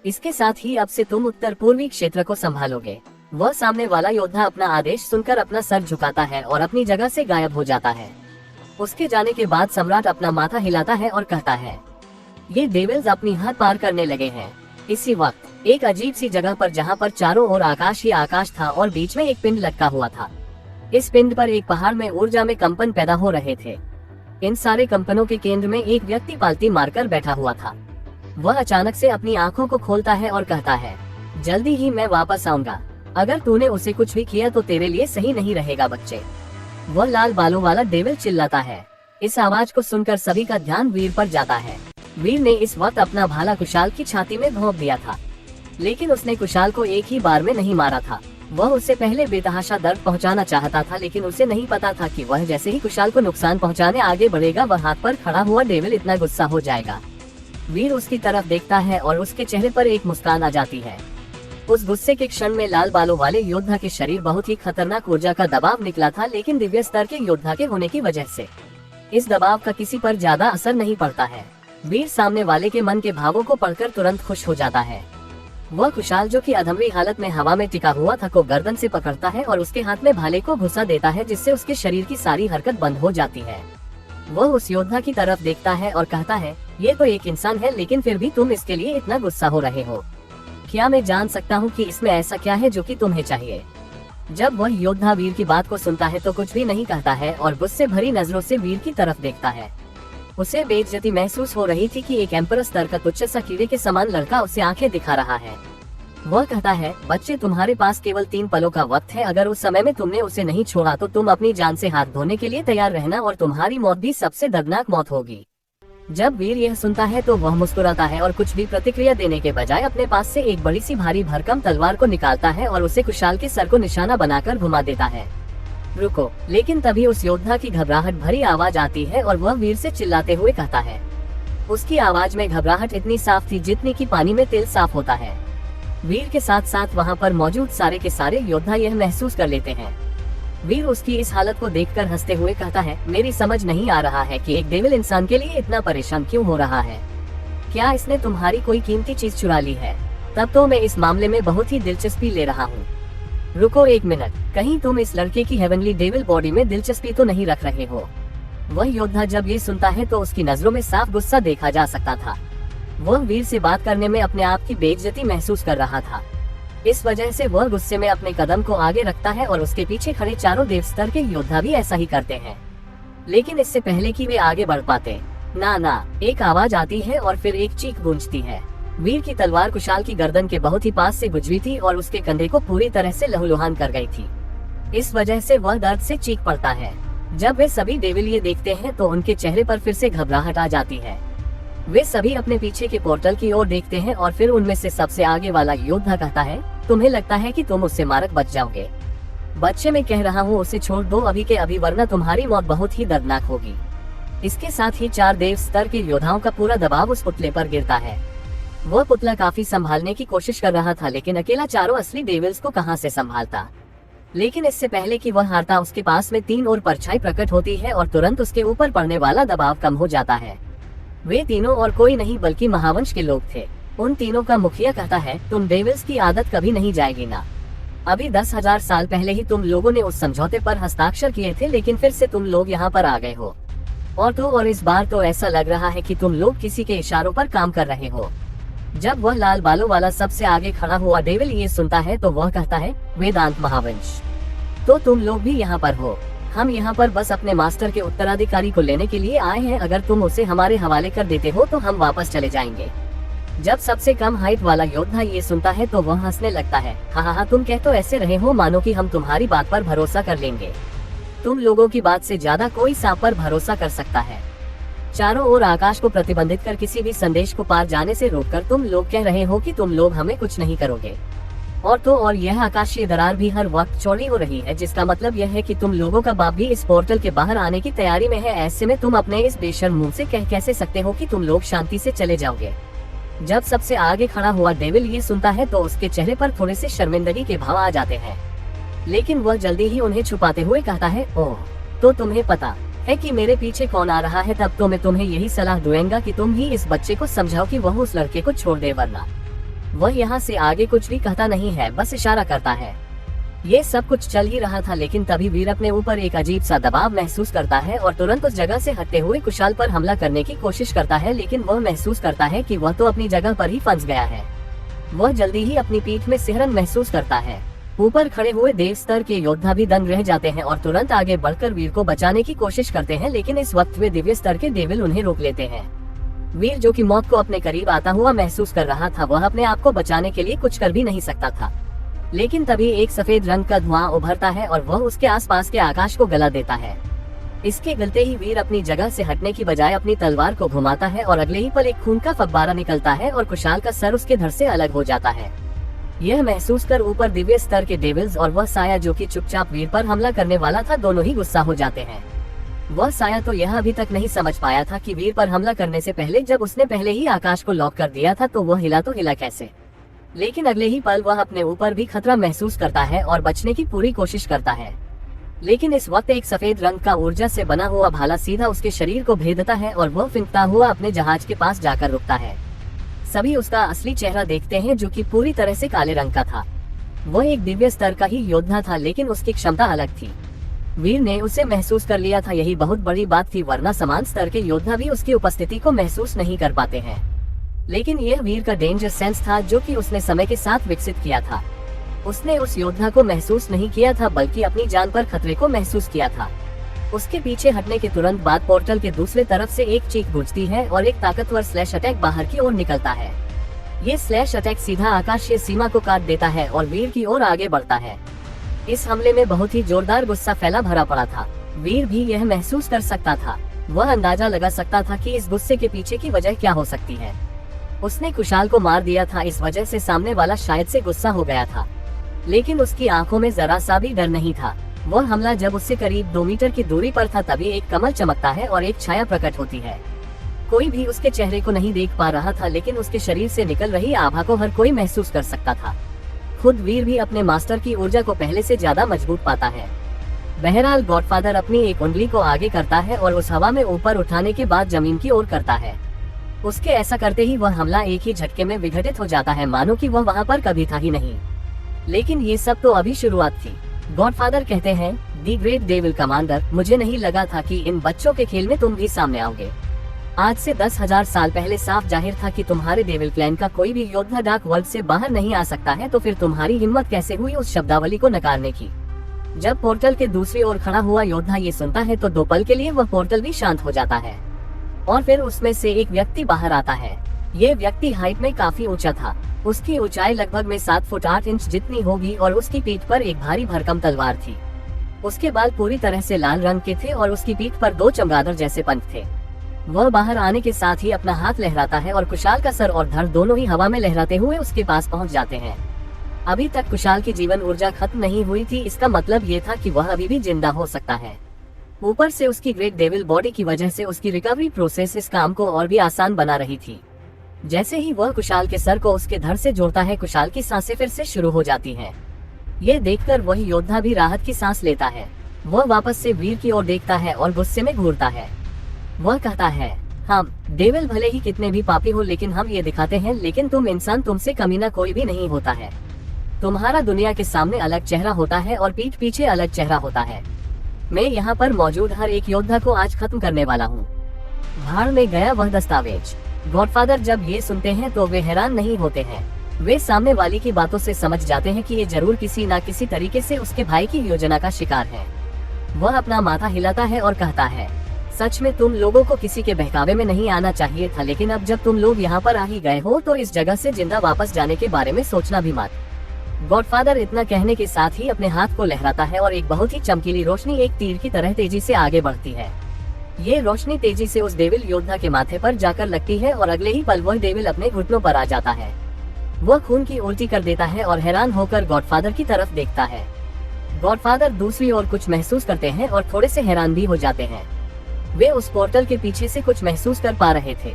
इसके साथ ही अब से तुम उत्तर पूर्वी क्षेत्र को संभालोगे। वह सामने वाला योद्धा अपना आदेश सुनकर अपना सर झुकाता है और अपनी जगह से गायब हो जाता है। उसके जाने के बाद सम्राट अपना माथा हिलाता है और कहता है, ये डेविल्स अपनी हद पार करने लगे हैं। इसी वक्त एक अजीब सी जगह पर जहाँ पर चारों ओर आकाश ही आकाश था और बीच में एक पिंड लटका हुआ था। इस पिंड पर एक पहाड़ में ऊर्जा में कंपन पैदा हो रहे थे। इन सारे कंपनों के केंद्र में एक व्यक्ति पालती मारकर बैठा हुआ था। वह अचानक से अपनी आंखों को खोलता है और कहता है, जल्दी ही मैं वापस आऊंगा। अगर तूने उसे कुछ भी किया तो तेरे लिए सही नहीं रहेगा बच्चे। वह लाल बालों वाला डेविल चिल्लाता है। इस आवाज को सुनकर सभी का ध्यान वीर पर जाता है। वीर ने इस वक्त अपना भाला कुशाल की छाती में भोंक दिया था, लेकिन उसने कुशाल को एक ही बार में नहीं मारा था। वह उससे पहले बेतहाशा दर्द पहुंचाना चाहता था, लेकिन उसे नहीं पता था कि वह जैसे ही कुशाल को नुकसान पहुंचाने आगे बढ़ेगा वह हाथ पर खड़ा हुआ डेविल इतना गुस्सा हो जाएगा। वीर उसकी तरफ देखता है और उसके चेहरे पर एक मुस्कान आ जाती है। उस गुस्से के क्षण में लाल बालों वाले योद्धा के शरीर बहुत ही खतरनाक ऊर्जा का दबाव निकला था, लेकिन दिव्य स्तर के योद्धा के होने की वजह से इस दबाव का किसी पर ज्यादा असर नहीं पड़ता है। वीर सामने वाले के मन के भावों को पढ़कर तुरंत खुश हो जाता है। वह कुशाल जो कि अधमरी हालत में हवा में टिका हुआ था को गर्दन से पकड़ता है और उसके हाथ में भाले को घुसा देता है, जिससे उसके शरीर की सारी हरकत बंद हो जाती है। वह उस योद्धा की तरफ देखता है और कहता है, ये तो एक इंसान है, लेकिन फिर भी तुम इसके लिए इतना गुस्सा हो रहे हो। क्या मैं जान सकता हूँ कि इसमें ऐसा क्या है जो कि तुम्हें चाहिए? जब वह योद्धा वीर की बात को सुनता है तो कुछ भी नहीं कहता है और गुस्से भरी नजरों से वीर की तरफ देखता है। उसे बेइज्जती महसूस हो रही थी कि एक एम्पर स्तर का तुच्छ सा कीड़े के समान लड़का उसे आंखें दिखा रहा है। वह कहता है, बच्चे तुम्हारे पास केवल 3 पलों का वक्त है। अगर उस समय में तुमने उसे नहीं छोड़ा तो तुम अपनी जान से हाथ धोने के लिए तैयार रहना और तुम्हारी मौत भी सबसे दर्दनाक मौत होगी। जब वीर यह सुनता है तो वह मुस्कुराता है और कुछ भी प्रतिक्रिया देने के बजाय अपने पास से एक बड़ी सी भारी भरकम तलवार को निकालता है और उसे कुशाल के सर को निशाना बनाकर घुमा देता है। रुको! लेकिन तभी उस योद्धा की घबराहट भरी आवाज आती है और वह वीर से चिल्लाते हुए कहता है। उसकी आवाज में घबराहट इतनी साफ थी जितनी कि पानी में तेल साफ होता है। वीर के साथ साथ वहाँ पर मौजूद सारे के सारे योद्धा यह महसूस कर लेते हैं। वीर उसकी इस हालत को देखकर हंसते हुए कहता है, मेरी समझ नहीं आ रहा है कि एक डेविल इंसान के लिए इतना परेशान क्यों हो रहा है। क्या इसने तुम्हारी कोई कीमती चीज चुरा ली है? तब तो मैं इस मामले में बहुत ही दिलचस्पी ले रहा हूँ। रुको 1 मिनट, कहीं तुम इस लड़के की हेवनली डेविल बॉडी में दिलचस्पी तो नहीं रख रहे हो? वह योद्धा जब ये सुनता है तो उसकी नजरों में साफ गुस्सा देखा जा सकता था। वह वीर से बात करने में अपने आप की बेइज्जती महसूस कर रहा था। इस वजह से वह गुस्से में अपने कदम को आगे रखता है और उसके पीछे खड़े चारों देव स्तर के योद्धा भी ऐसा ही करते हैं। लेकिन इससे पहले कि वे आगे बढ़ पाते, ना, एक आवाज आती है और फिर एक चीख गूंजती है। वीर की तलवार कुशाल की गर्दन के बहुत ही पास से गुजरी थी और उसके कंधे को पूरी तरह से लहूलुहान कर गई थी। इस वजह से वह दर्द से चीख पड़ता है। जब वे सभी डेविल ये देखते हैं तो उनके चेहरे पर फिर से घबराहट आ जाती है। वे सभी अपने पीछे के पोर्टल की ओर देखते हैं और फिर उनमें से सबसे आगे वाला योद्धा कहता है, तुम्हें लगता है कि तुम उससे मारक बच जाओगे? बच्चे, मैं कह रहा हूँ उसे छोड़ दो अभी के अभी, वरना तुम्हारी मौत बहुत ही दर्दनाक होगी। इसके साथ ही 4 देव स्तर के योद्धाओं का पूरा दबाव उस पुतले पर गिरता है। वह पुतला काफी संभालने की कोशिश कर रहा था, लेकिन अकेला चारों असली डेविल्स को कहां से संभालता। लेकिन इससे पहले कि वह हारता, उसके पास में 3 और परछाई प्रकट होती है और तुरंत उसके ऊपर पड़ने वाला दबाव कम हो जाता है। वे तीनों और कोई नहीं बल्कि महावंश के लोग थे। उन तीनों का मुखिया कहता है, तुम डेविल्स की आदत कभी नहीं जाएगी ना। अभी 10,000 साल पहले ही तुम लोगों ने उस समझौते पर हस्ताक्षर किए थे, लेकिन फिर से तुम लोग यहाँ पर आ गए हो। और इस बार तो ऐसा लग रहा है कि तुम लोग किसी के इशारों पर काम कर रहे हो। जब वह लाल बालों वाला सबसे आगे खड़ा हुआ डेविल ये सुनता है तो वह कहता है, वेदांत महावंश, तो तुम लोग भी यहाँ पर हो। हम यहाँ पर बस अपने मास्टर के उत्तराधिकारी को लेने के लिए आए हैं। अगर तुम उसे हमारे हवाले कर देते हो तो हम वापस चले जाएंगे। जब सबसे कम हाइट वाला योद्धा ये सुनता है तो वह हंसने लगता है। हाँ, तुम कह तो ऐसे रहे हो मानो कि हम तुम्हारी बात पर भरोसा कर लेंगे। तुम लोगों की बात से ज्यादा कोई सांप पर भरोसा कर सकता है। चारों ओर आकाश को प्रतिबंधित कर किसी भी संदेश को पार जाने से रोककर तुम लोग कह रहे हो कि तुम लोग हमें कुछ नहीं करोगे। और यह आकाशीय दरार भी हर वक्त चौड़ी हो रही है, जिसका मतलब यह है कि तुम लोगों का बाप भी इस पोर्टल के बाहर आने की तैयारी में है। ऐसे में तुम अपने इस बेशर्म मुंह से कह कैसे सकते हो कि तुम लोग शांति से चले जाओगे? जब सबसे आगे खड़ा हुआ डेविल ये सुनता है तो उसके चेहरे पर थोड़े से शर्मिंदगी के भाव आ जाते हैं, लेकिन वह जल्दी ही उन्हें छुपाते हुए कहता है, ओह, तो तुम्हें पता है कि मेरे पीछे कौन आ रहा है? तब तो मैं तुम्हें यही सलाह दूंगा कि तुम ही इस बच्चे को समझाओ कि वह उस लड़के को छोड़ दे, वरना। वह यहाँ से आगे कुछ भी कहता नहीं है, बस इशारा करता है। ये सब कुछ चल ही रहा था, लेकिन तभी वीर अपने ऊपर एक अजीब सा दबाव महसूस करता है और तुरंत उस जगह से हटते हुए कुशाल पर हमला करने की कोशिश करता है, लेकिन वह महसूस करता है कि वह तो अपनी जगह पर ही फंस गया है। वह जल्दी ही अपनी पीठ में सिहरन महसूस करता है। ऊपर खड़े हुए देव स्तर के योद्धा भी दंग रह जाते हैं और तुरंत आगे बढ़कर वीर को बचाने की कोशिश करते हैं, लेकिन इस वक्त वे दिव्य स्तर के डेविल उन्हें रोक लेते हैं। वीर, जो कि मौत को अपने करीब आता हुआ महसूस कर रहा था, वह अपने आप को बचाने के लिए कुछ कर भी नहीं सकता था। लेकिन तभी एक सफेद रंग का धुआं उभरता है और वह उसके आसपास के आकाश को गला देता है। इसके गलते ही वीर अपनी जगह से हटने की बजाय अपनी तलवार को घुमाता है और अगले ही पल एक खून का फव्वारा निकलता है और कुशाल का सर उसके धड़ से अलग हो जाता है। यह महसूस कर ऊपर दिव्य स्तर के डेविल्स और वह साया जो कि चुपचाप वीर पर हमला करने वाला था, दोनों ही गुस्सा हो जाते हैं। वह साया तो यह अभी तक नहीं समझ पाया था कि वीर पर हमला करने से पहले जब उसने पहले ही आकाश को लॉक कर दिया था तो वह हिला कैसे। लेकिन अगले ही पल वह अपने ऊपर भी खतरा महसूस करता है और बचने की पूरी कोशिश करता है। लेकिन इस वक्त एक सफेद रंग का ऊर्जा से बना हुआ भाला सीधा उसके शरीर को भेदता है और वह फिंकता हुआ अपने जहाज के पास जाकर रुकता है। सभी उसका असली चेहरा देखते हैं, जो कि पूरी तरह से काले रंग का था। वह एक दिव्य स्तर का ही योद्धा था, लेकिन उसकी क्षमता अलग थी। वीर ने उसे महसूस कर लिया था, यही बहुत बड़ी बात थी, वरना समान स्तर के योद्धा भी उसकी उपस्थिति को महसूस नहीं कर पाते हैं। लेकिन यह वीर का डेंजर सेंस था, जो कि उसने समय के साथ विकसित किया था। उसने उस योद्धा को महसूस नहीं किया था, बल्कि अपनी जान पर खतरे को महसूस किया था। उसके पीछे हटने के तुरंत बाद पोर्टल के दूसरे तरफ से एक चीख गूंजती है और एक ताकतवर स्लैश अटैक बाहर की ओर निकलता है। ये स्लैश अटैक सीधा आकाशीय सीमा को काट देता है और वीर की ओर आगे बढ़ता है। इस हमले में बहुत ही जोरदार गुस्सा फैला भरा पड़ा था। वीर भी यह महसूस कर सकता था। वह अंदाजा लगा सकता था कि इस गुस्से के पीछे की वजह क्या हो सकती है। उसने कुशाल को मार दिया था, इस वजह से सामने वाला शायद से गुस्सा हो गया था, लेकिन उसकी आंखों में जरा सा भी डर नहीं था। वह हमला जब उससे करीब 2 मीटर की दूरी पर था, तभी एक कमल चमकता है और एक छाया प्रकट होती है। कोई भी उसके चेहरे को नहीं देख पा रहा था, लेकिन उसके शरीर से निकल रही आभा को हर कोई महसूस कर सकता था। खुद वीर भी अपने मास्टर की ऊर्जा को पहले से ज्यादा मजबूत पाता है। बहरहाल गॉडफादर अपनी एक उंगली को आगे करता है और उस हवा में ऊपर उठाने के बाद जमीन की ओर करता है। उसके ऐसा करते ही वह हमला एक ही झटके में विघटित हो जाता है, मानो कि वह वहाँ पर कभी था ही नहीं। लेकिन ये सब तो अभी शुरुआत थी। गॉडफादर कहते हैं, दी ग्रेट डेविल कमांडर, मुझे नहीं लगा था कि इन बच्चों के खेल में तुम भी सामने आओगे। आज से 10,000 साल पहले साफ जाहिर था कि तुम्हारे डेविल क्लैन का कोई भी योद्धा डार्क वर्ल्ड से बाहर नहीं आ सकता है, तो फिर तुम्हारी हिम्मत कैसे हुई उस शब्दावली को नकारने की। जब पोर्टल के दूसरी ओर खड़ा हुआ योद्धा ये सुनता है तो 2 पल के लिए वह पोर्टल भी शांत हो जाता है और फिर उसमें से एक व्यक्ति बाहर आता है। ये व्यक्ति हाइट में काफी ऊंचा था। उसकी ऊंचाई लगभग में 7 फुट 8 इंच जितनी होगी और उसकी पीठ पर एक भारी भरकम तलवार थी। उसके बाल पूरी तरह से लाल रंग के थे और उसकी पीठ पर 2 चमगादड़ जैसे पंख थे। वह बाहर आने के साथ ही अपना हाथ लहराता है और कुशाल का सर और धड़ दोनों ही हवा में लहराते हुए उसके पास पहुंच जाते हैं। अभी तक कुशाल की जीवन ऊर्जा खत्म नहीं हुई थी, इसका मतलब ये था कि वह अभी भी जिंदा हो सकता है। ऊपर से उसकी ग्रेट डेविल बॉडी की वजह से उसकी रिकवरी प्रोसेस इस काम को और भी आसान बना रही थी। जैसे ही वह कुशाल के सर को उसके धड़ से जोड़ता है, कुशाल की सांसें फिर से शुरू हो जाती हैं। ये देखकर वही योद्धा भी राहत की सांस लेता है। वह वापस से वीर की ओर देखता है और गुस्से में घूरता है। वह कहता है, हम डेविल भले ही कितने भी पापी हो, लेकिन हम ये दिखाते हैं, लेकिन तुम इंसान, तुमसे कमीना कोई भी नहीं होता है। तुम्हारा दुनिया के सामने अलग चेहरा होता है और पीठ पीछे अलग चेहरा होता है। मैं यहाँ पर मौजूद हर एक योद्धा को आज खत्म करने वाला हूँ। भाड़ में गया वह दस्तावेज। गॉडफादर जब ये सुनते हैं तो वे हैरान नहीं होते हैं। वे सामने वाली की बातों से समझ जाते हैं कि ये जरूर किसी न किसी तरीके से उसके भाई की योजना का शिकार है। वह अपना माथा हिलाता है और कहता है, सच में तुम लोगों को किसी के बहकावे में नहीं आना चाहिए था, लेकिन अब जब तुम लोग यहाँ पर आ ही गए हो तो इस जगह से जिंदा वापस जाने के बारे में सोचना भी मत। गॉडफादर इतना कहने के साथ ही अपने हाथ को लहराता है और एक बहुत ही चमकीली रोशनी एक तीर की तरह तेजी से आगे बढ़ती है। ये रोशनी तेजी से उस डेविल योद्धा के माथे पर जाकर लगती है और अगले ही पल वह डेविल अपने घुटनों पर आ जाता है। वह खून की उल्टी कर देता है और हैरान होकर गॉडफादर की तरफ देखता है। गॉडफादर दूसरी ओर कुछ महसूस करते हैं और थोड़े से हैरान भी हो जाते हैं। वे उस पोर्टल के पीछे से कुछ महसूस कर पा रहे थे।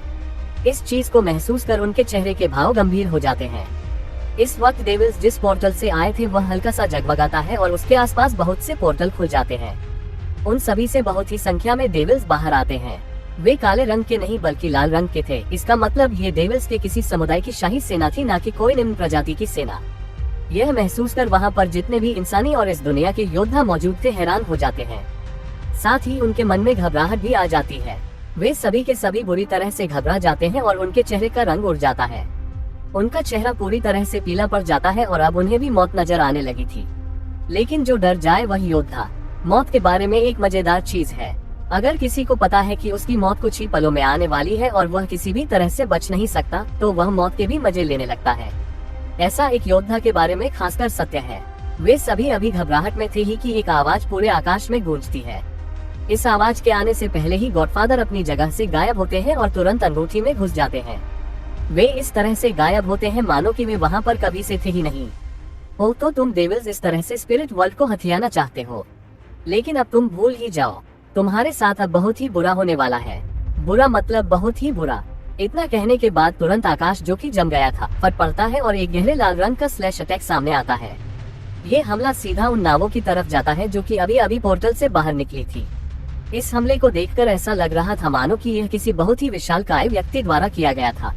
इस चीज को महसूस कर उनके चेहरे के भाव गंभीर हो जाते हैं। इस वक्त डेविल्स जिस पोर्टल से आए थे वह हल्का सा जगमगाता है और उसके आसपास बहुत से पोर्टल खुल जाते हैं। उन सभी से बहुत ही संख्या में डेविल्स बाहर आते हैं। वे काले रंग के नहीं बल्कि लाल रंग के थे। इसका मतलब ये डेविल्स के किसी समुदाय की शाही सेना थी, न कि कोई निम्न प्रजाति की सेना। यह महसूस कर वहाँ पर जितने भी इंसानी और इस दुनिया के योद्धा मौजूद थे हैरान हो जाते हैं। साथ ही उनके मन में घबराहट भी आ जाती है। वे सभी के सभी बुरी तरह से घबरा जाते हैं और उनके चेहरे का रंग उड़ जाता है। उनका चेहरा पूरी तरह से पीला पड़ जाता है और अब उन्हें भी मौत नजर आने लगी थी। लेकिन जो डर जाए वही योद्धा। मौत के बारे में एक मजेदार चीज है, अगर किसी को पता है कि उसकी मौत कुछ ही पलों में आने वाली है और वह किसी भी तरह से बच नहीं सकता, तो वह मौत के भी मजे लेने लगता है। ऐसा एक योद्धा के बारे में खासकर सत्य है। वे सभी अभी घबराहट में थे ही कि एक आवाज पूरे आकाश में गूंजती है। इस आवाज के आने से पहले ही गॉडफादर अपनी जगह से गायब होते हैं और तुरंत अंगूठी में घुस जाते हैं। वे इस तरह से गायब होते हैं मानो कि वे वहाँ पर कभी से थे ही नहीं। हो तो तुम डेविल्स इस तरह से स्पिरिट वर्ल्ड को हथियाना चाहते हो, लेकिन अब तुम भूल ही जाओ, तुम्हारे साथ अब बहुत ही बुरा होने वाला है। बुरा मतलब बहुत ही बुरा। इतना कहने के बाद तुरंत आकाश जो कि जम गया था फट पड़ता है और एक गहरे लाल रंग का स्लैश अटैक सामने आता है। ये हमला सीधा उन नावों की तरफ जाता है जो कि अभी अभी पोर्टल से बाहर निकली थी। इस हमले को देखकर ऐसा लग रहा था मानो कि यह किसी बहुत ही विशालकाय व्यक्ति द्वारा किया गया था।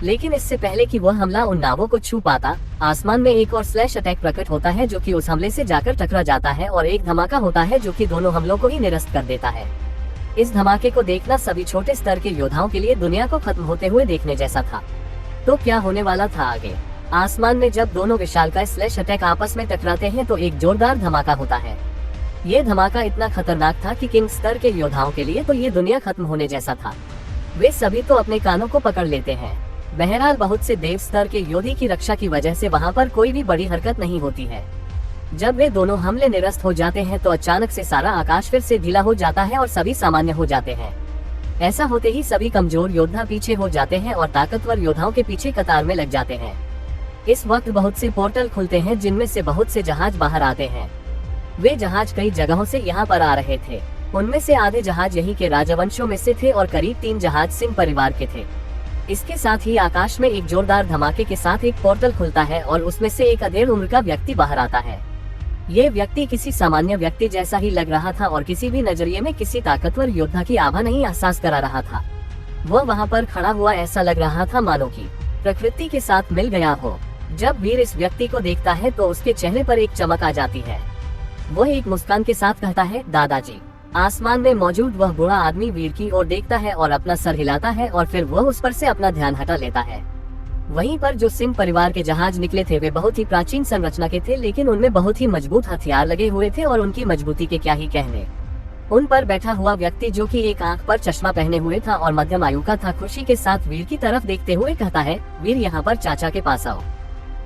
लेकिन इससे पहले कि वह हमला उन नावों को छू पाता, आसमान में एक और स्लैश अटैक प्रकट होता है जो कि उस हमले से जाकर टकरा जाता है और एक धमाका होता है जो कि दोनों हमलों को ही निरस्त कर देता है। इस धमाके को देखना सभी छोटे स्तर के योद्धाओं के लिए दुनिया को खत्म होते हुए देखने जैसा था। तो क्या होने वाला था आगे? आसमान में जब दोनों विशालकाय स्लैश अटैक आपस में टकराते हैं तो एक जोरदार धमाका होता है। ये धमाका इतना खतरनाक था कि किंग स्तर के योद्धाओं के लिए तो ये दुनिया खत्म होने जैसा था। वे सभी तो अपने कानों को पकड़ लेते हैं। बहरहाल बहुत से देव स्तर के योद्धा की रक्षा की वजह से वहाँ पर कोई भी बड़ी हरकत नहीं होती है। जब वे दोनों हमले निरस्त हो जाते हैं तो अचानक से सारा आकाश फिर से ढीला हो जाता है और सभी सामान्य हो जाते हैं। ऐसा होते ही सभी कमजोर योद्धा पीछे हो जाते हैं और ताकतवर योद्धाओं के पीछे कतार में लग जाते हैं। इस वक्त बहुत से पोर्टल खुलते हैं जिनमें से बहुत से जहाज बाहर आते हैं। वे जहाज कई जगहों से यहाँ पर आ रहे थे। उनमें से आधे जहाज यहीं के राजवंशों में से थे और करीब 3 जहाज सिंह परिवार के थे। इसके साथ ही आकाश में एक जोरदार धमाके के साथ एक पोर्टल खुलता है और उसमें से एक अधेड़ उम्र का व्यक्ति बाहर आता है। ये व्यक्ति किसी सामान्य व्यक्ति जैसा ही लग रहा था और किसी भी नजरिए में किसी ताकतवर योद्धा की आभा नहीं एहसास करा रहा था। वह वहाँ पर खड़ा हुआ ऐसा लग रहा था मानो कि प्रकृति के साथ मिल गया हो। जब वीर इस व्यक्ति को देखता है तो उसके चेहरे पर एक चमक आ जाती है। वह एक मुस्कान के साथ कहता है, दादाजी। आसमान में मौजूद वह बूढ़ा आदमी वीर की ओर देखता है और अपना सर हिलाता है और फिर वह उस पर से अपना ध्यान हटा लेता है। वहीं पर जो सिंह परिवार के जहाज निकले थे वे बहुत ही प्राचीन संरचना के थे, लेकिन उनमें बहुत ही मजबूत हथियार लगे हुए थे और उनकी मजबूती के क्या ही कहने। उन पर बैठा हुआ व्यक्ति जो कि एक आंख पर चश्मा पहने हुए था और मध्यम आयु का था, खुशी के साथ वीर की तरफ देखते हुए कहता है, वीर यहाँ पर चाचा के पास आओ।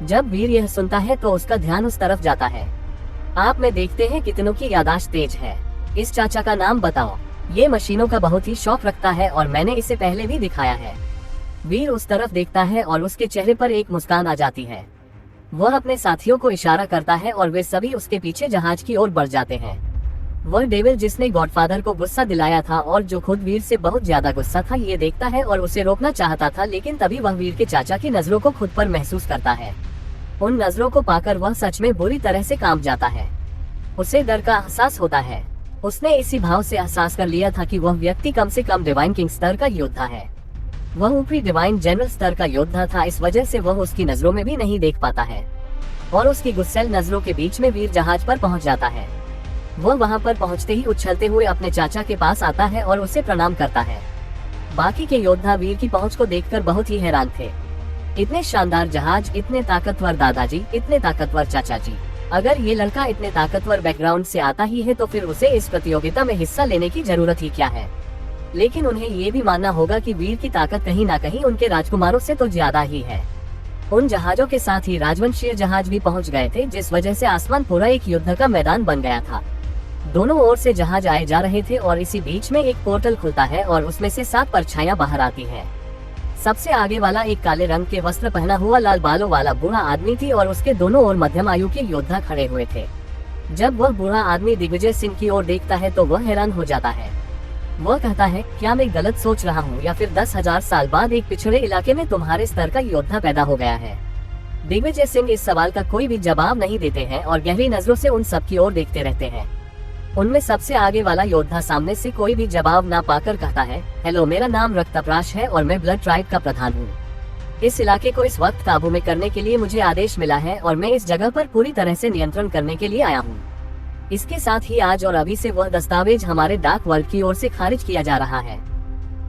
जब वीर यह सुनता है तो उसका ध्यान उस तरफ जाता है। आप में देखते हैं कितनों की याददाश्त तेज है। इस चाचा का नाम बताओ। ये मशीनों का बहुत ही शौक रखता है और मैंने इसे पहले भी दिखाया है। वीर उस तरफ देखता है और उसके चेहरे पर एक मुस्कान आ जाती है। वह अपने साथियों को इशारा करता है और वे सभी उसके पीछे जहाज की ओर बढ़ जाते हैं। वह डेविल जिसने गॉडफादर को गुस्सा दिलाया था और जो खुद वीर से बहुत ज्यादा गुस्सा था, ये देखता है और उसे रोकना चाहता था, लेकिन तभी वह वीर के चाचा की नजरों को खुद पर महसूस करता है। उन नजरों को पाकर वह सच में बुरी तरह से कांप जाता है। उसे डर का एहसास होता है। उसने इसी भाव से एहसास कर लिया था कि वह व्यक्ति कम से कम डिवाइन किंग स्तर का योद्धा है। वह ऊपरी डिवाइन जनरल स्तर का योद्धा था, इस वजह से वह उसकी नजरों में भी नहीं देख पाता है और उसकी गुस्सैल नजरों के बीच में वीर जहाज पर पहुंच जाता है। वह वहां पर पहुंचते ही उछलते हुए अपने चाचा के पास आता है और उसे प्रणाम करता है। बाकी के योद्धा वीर की पहुंच को देखकर बहुत ही हैरान थे। इतने शानदार जहाज, इतने ताकतवर दादाजी, इतने ताकतवर चाचा जी। अगर ये लड़का इतने ताकतवर बैकग्राउंड से आता ही है तो फिर उसे इस प्रतियोगिता में हिस्सा लेने की जरूरत ही क्या है। लेकिन उन्हें ये भी मानना होगा कि वीर की ताकत कहीं ना कहीं उनके राजकुमारों से तो ज्यादा ही है। उन जहाजों के साथ ही राजवंशीय जहाज भी पहुंच गए थे, जिस वजह से आसमान पूरा एक युद्ध का मैदान बन गया था। दोनों ओर से जहाज आए जा रहे थे और इसी बीच में एक पोर्टल खुलता है और उसमें से 7 परछाइयां बाहर आती हैं। सबसे आगे वाला एक काले रंग के वस्त्र पहना हुआ लाल बालों वाला बूढ़ा आदमी थी और उसके दोनों ओर मध्यम आयु के योद्धा खड़े हुए थे। जब वह बूढ़ा आदमी दिग्विजय सिंह की ओर देखता है तो वह हैरान हो जाता है। वह कहता है, क्या मैं गलत सोच रहा हूँ या फिर 10,000 साल बाद एक पिछड़े इलाके में तुम्हारे स्तर का योद्धा पैदा हो गया है? दिग्विजय सिंह इस सवाल का कोई भी जवाब नहीं देते हैं और गहरी नजरों से उन सब की ओर देखते रहते हैं। उनमें सबसे आगे वाला योद्धा सामने से कोई भी जवाब ना पाकर कहता है, हेलो, मेरा नाम रक्तप्राश है और मैं ब्लड ट्राइब का प्रधान हूँ। इस इलाके को इस वक्त काबू में करने के लिए मुझे आदेश मिला है और मैं इस जगह पर पूरी तरह से नियंत्रण करने के लिए आया हूँ। इसके साथ ही आज और अभी से वह दस्तावेज हमारे डाक वर्ल्ड की ओर से खारिज किया जा रहा है।